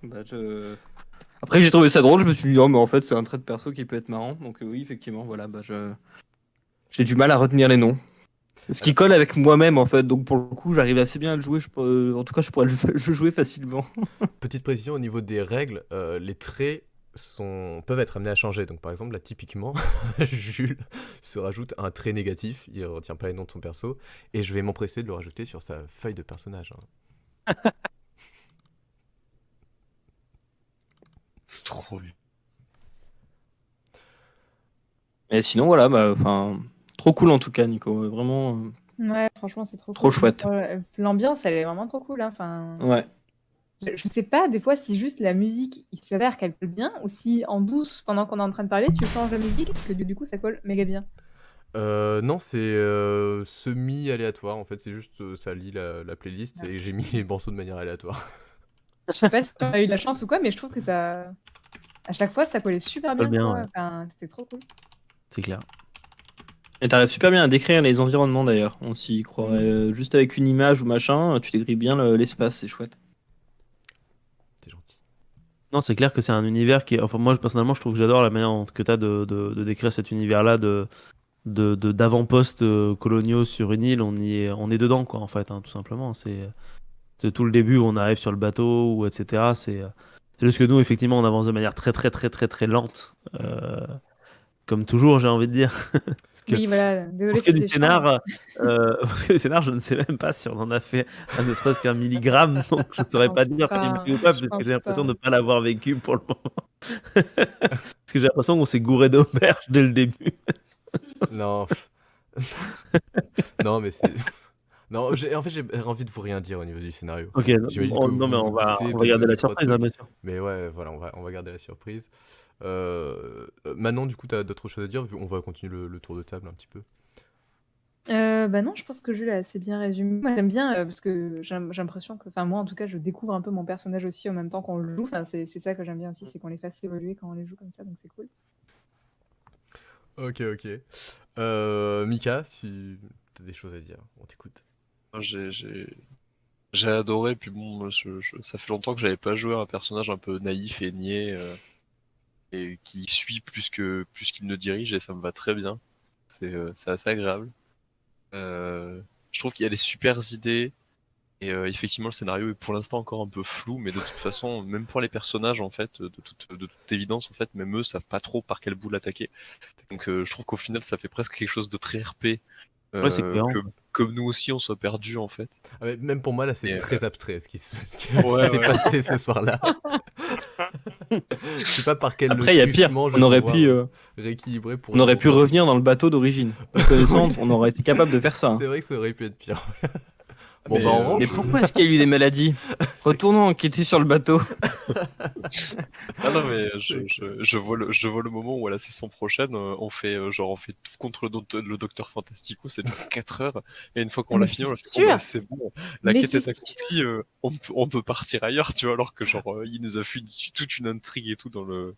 Après j'ai trouvé ça drôle. Je me suis dit oh mais en fait c'est un trait de perso qui peut être marrant. Donc oui effectivement voilà, j'ai du mal à retenir les noms. Ce qui colle avec moi-même en fait, donc pour le coup j'arrive assez bien à le jouer, en tout cas je pourrais le jouer facilement. Petite précision au niveau des règles, les traits peuvent être amenés à changer. Donc par exemple, là typiquement, Jules se rajoute un trait négatif, il retient pas les noms de son perso, et je vais m'empresser de le rajouter sur sa feuille de personnage. Hein. C'est trop bien. Et sinon voilà, trop cool en tout cas Nico, vraiment Ouais, franchement, c'est trop trop cool. chouette. L'ambiance, elle est vraiment trop cool. Hein. Enfin, Ouais. je sais pas, des fois, si juste la musique, il s'avère qu'elle colle bien, ou si en douce, pendant qu'on est en train de parler, tu changes la musique, que du coup, ça colle méga bien. Non, c'est semi-aléatoire en fait, c'est juste ça lit la playlist et j'ai mis les morceaux de manière aléatoire. Je sais pas si tu as eu de la chance ou quoi, mais je trouve que ça. À chaque fois, ça collait super Colle bien. bien, Quoi. ouais. Enfin, c'était trop cool. C'est clair. Et t'arrives super bien à décrire les environnements d'ailleurs. On s'y croirait juste avec une image ou machin, tu décris bien l'espace, c'est chouette. C'est gentil. Non, c'est clair que c'est un univers qui est. Enfin, moi, personnellement, je trouve que j'adore la manière que tu as de décrire cet univers-là d'avant-postes coloniaux sur une île. On est dedans, quoi, en fait, hein, tout simplement. C'est tout le début où on arrive sur le bateau, ou etc. C'est juste que nous, effectivement, on avance de manière très, très, très, très, très lente. Comme toujours, j'ai envie de dire. Parce que, Oui, voilà. Désolé pour ce qui est si du c'est chiant. scénar, parce que le scénar, je ne sais même pas si on en a fait ne serait-ce qu'un milligramme, donc je ne saurais pas dire si pas, oui ou pas, je parce que pense j'ai l'impression pas. de ne pas l'avoir vécu pour le moment. Parce que j'ai l'impression qu'on s'est gouré d'auberge dès le début. Non, non mais c'est... Non, en fait j'ai envie de vous rien dire au niveau du scénario. Ok, J'imagine que non, mais vous on va doutez peut-être garder de la deux, trois surprise, hein, trucs. bien sûr. Mais ouais, voilà, on va garder la surprise. Manon, du coup, t'as d'autres choses à dire? On va continuer le tour de table un petit peu. Bah non, je pense que Jules a assez bien résumé. Moi, j'aime bien parce que j'ai l'impression que, enfin, moi en tout cas, je découvre un peu mon personnage aussi en même temps qu'on le joue. Enfin, c'est ça que j'aime bien aussi, c'est qu'on les fasse évoluer quand on les joue comme ça, donc c'est cool. Ok, ok. Mika, si t'as des choses à dire, on t'écoute. J'ai adoré, puis bon, ça fait longtemps que j'avais pas joué à un personnage un peu naïf et niais, et qui suit plus qu'il ne dirige, et ça me va très bien. C'est assez agréable. Je trouve qu'il y a des super idées, et effectivement le scénario est pour l'instant encore un peu flou, mais de toute façon, même pour les personnages, en fait, de toute évidence, en fait, même eux savent pas trop par quel bout l'attaquer. Donc je trouve qu'au final ça fait presque quelque chose de très RP, Ouais, c'est cohérent. que comme nous aussi on soit perdus en fait. Ah, mais même pour moi, là, c'est Et, très abstrait ce qui s'est Ouais. passé ce soir-là. Je sais pas par quel Après il y a pire, truchement je on aurait vais pu pouvoir rééquilibrer pour... on aurait pu revenir dans le bateau d'origine. Me connaissant, on aurait été capable de faire ça. Hein. C'est vrai que ça aurait pu être pire. Bon, Mais, bah, on rentre. Mais pourquoi est-ce qu'il y a eu des maladies? Retournons enquêter sur le bateau. Ah non mais je vois le moment où à la saison prochaine on fait on fait tout contre le Docteur Fantastico, c'est déjà 4 heures, et une fois qu'on Mais l'a fini on c'est fait bon, bah, sûr. c'est bon, la Mais quête est c'est accomplie, on peut partir ailleurs, tu vois, alors que il nous a fait toute une intrigue et tout dans le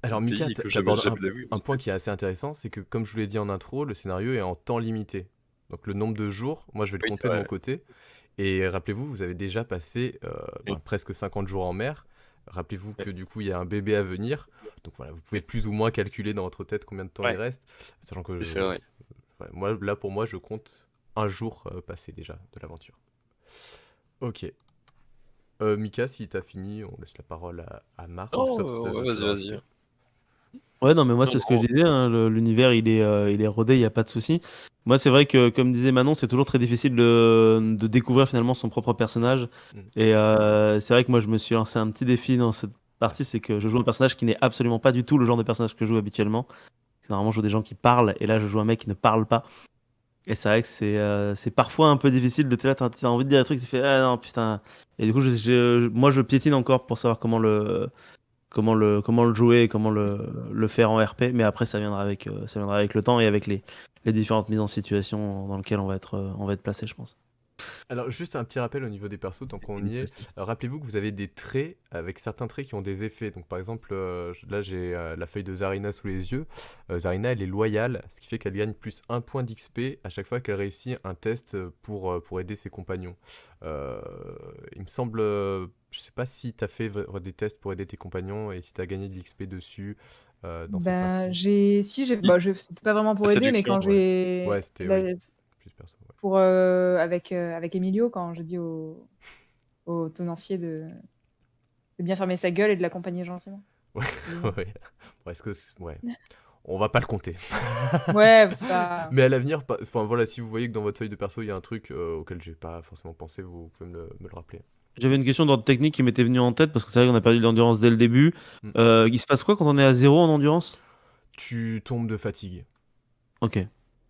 Alors Mika, pays que t'abordes jamais vu. un point qui est assez intéressant, c'est que comme je vous l'ai dit en intro, le scénario est en temps limité. Donc le nombre de jours, moi je vais le Oui, compter c'est de vrai. mon côté. Et rappelez-vous, vous avez déjà passé Oui. presque 50 jours en mer. Rappelez-vous que du coup il y a un bébé à venir. Donc voilà, vous pouvez plus ou moins calculer dans votre tête combien de temps Ouais. il reste. Sachant que Oui, c'est vrai. voilà, moi, là pour moi je compte un jour passé déjà de l'aventure. Ok. Mika, si t'as fini, on laisse la parole à Marc. Oh, sauf si t'as ouais, d'autres choses à vas-y. rajouter. Ouais, non, mais moi, Non, c'est ce que je disais, hein, l'univers, il est rodé, il n'y a pas de souci. Moi, c'est vrai que, comme disait Manon, c'est toujours très difficile de découvrir finalement son propre personnage. Et c'est vrai que moi, je me suis lancé un petit défi dans cette partie, c'est que je joue un personnage qui n'est absolument pas du tout le genre de personnage que je joue habituellement. Normalement, je joue des gens qui parlent, et là, je joue un mec qui ne parle pas. Et c'est vrai que c'est parfois un peu difficile de te là, t'as envie de dire des trucs, tu fais, ah non, putain. Et du coup, moi, je piétine encore pour savoir comment le jouer et comment le faire en RP, mais après ça viendra avec le temps et avec les différentes mises en situation dans lesquelles on va être placé, je pense. Alors, juste un petit rappel au niveau des persos, tant qu'on y est. Rappelez-vous que vous avez des traits, avec certains traits qui ont des effets. Donc, par exemple, là, j'ai la feuille de Zarina sous les yeux. Zarina, elle est loyale, ce qui fait qu'elle gagne plus 1 point d'XP à chaque fois qu'elle réussit un test pour aider ses compagnons. Il me semble. Je sais pas si tu as fait des tests pour aider tes compagnons et si tu as gagné de l'XP dessus dans cette Bah, partie. c'était pas vraiment pour C'est aider, du mais client, quand Ouais, j'ai. c'était la- plus perso. Ouais. Pour, avec Emilio, quand je dis au tenancier de bien fermer sa gueule et de l'accompagner gentiment. Ouais. Mhm. Ouais. Bon, ouais. On va pas le compter. Ouais, c'est pas. Mais à l'avenir, enfin voilà, si vous voyez que dans votre feuille de perso il y a un truc auquel j'ai pas forcément pensé, vous pouvez me le rappeler. J'avais une question d'ordre technique qui m'était venue en tête parce que c'est vrai qu'on a perdu de l'endurance dès le début. Mm. Il se passe quoi quand on est à 0 en endurance? Tu tombes de fatigue. Ok.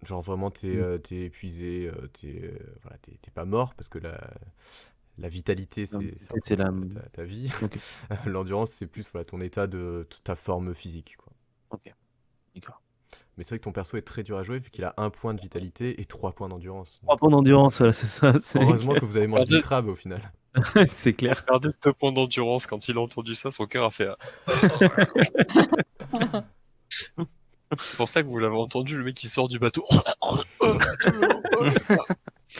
Genre vraiment t'es épuisé, voilà, t'es pas mort parce que la vitalité C'est la. ta vie. Ok. L'endurance c'est plus voilà, ton état de ta forme physique quoi. Ok. D'accord. Mais c'est vrai que ton perso est très dur à jouer vu qu'il a 1 point de vitalité et 3 points d'endurance. 3 points d'endurance, voilà, c'est ça. Heureusement que vous avez mangé du crabe au final. C'est clair. Regardez 2 points d'endurance, quand il a entendu ça, son cœur a fait. C'est pour ça que vous l'avez entendu, le mec qui sort du bateau.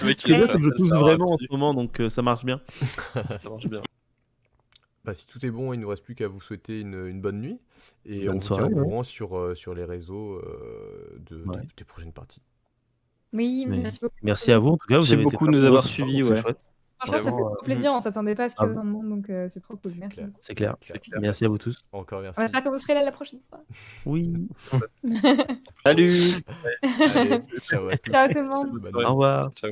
Le mec Ce qui est bien, c'est que je ça, tousse ça vraiment en rapide. ce moment, donc ça marche bien. Ça marche bien. Bah, si tout est bon, il ne nous reste plus qu'à vous souhaiter une bonne nuit. Et Bonne on vous tient soirée, au ouais. courant sur les réseaux Ouais. des prochaines parties. Oui, Mais merci beaucoup. Merci à vous en tout cas. Merci Vous avez été beaucoup très de nous nombreux avoir ce soir, suivis, donc c'est ouais. chouette. Franchement, ça fait Vraiment, trop plaisir, on s'attendait pas à ce qu'il y ait Ah, autant de monde, donc c'est trop cool. C'est Merci. clair. C'est clair. C'est clair. Merci à vous tous. Encore merci. On espère que vous serez là la prochaine fois. Oui. Salut! Allez, ciao à tous. Ciao tout le monde. Bonne Ouais. nuit. Au revoir. Ciao.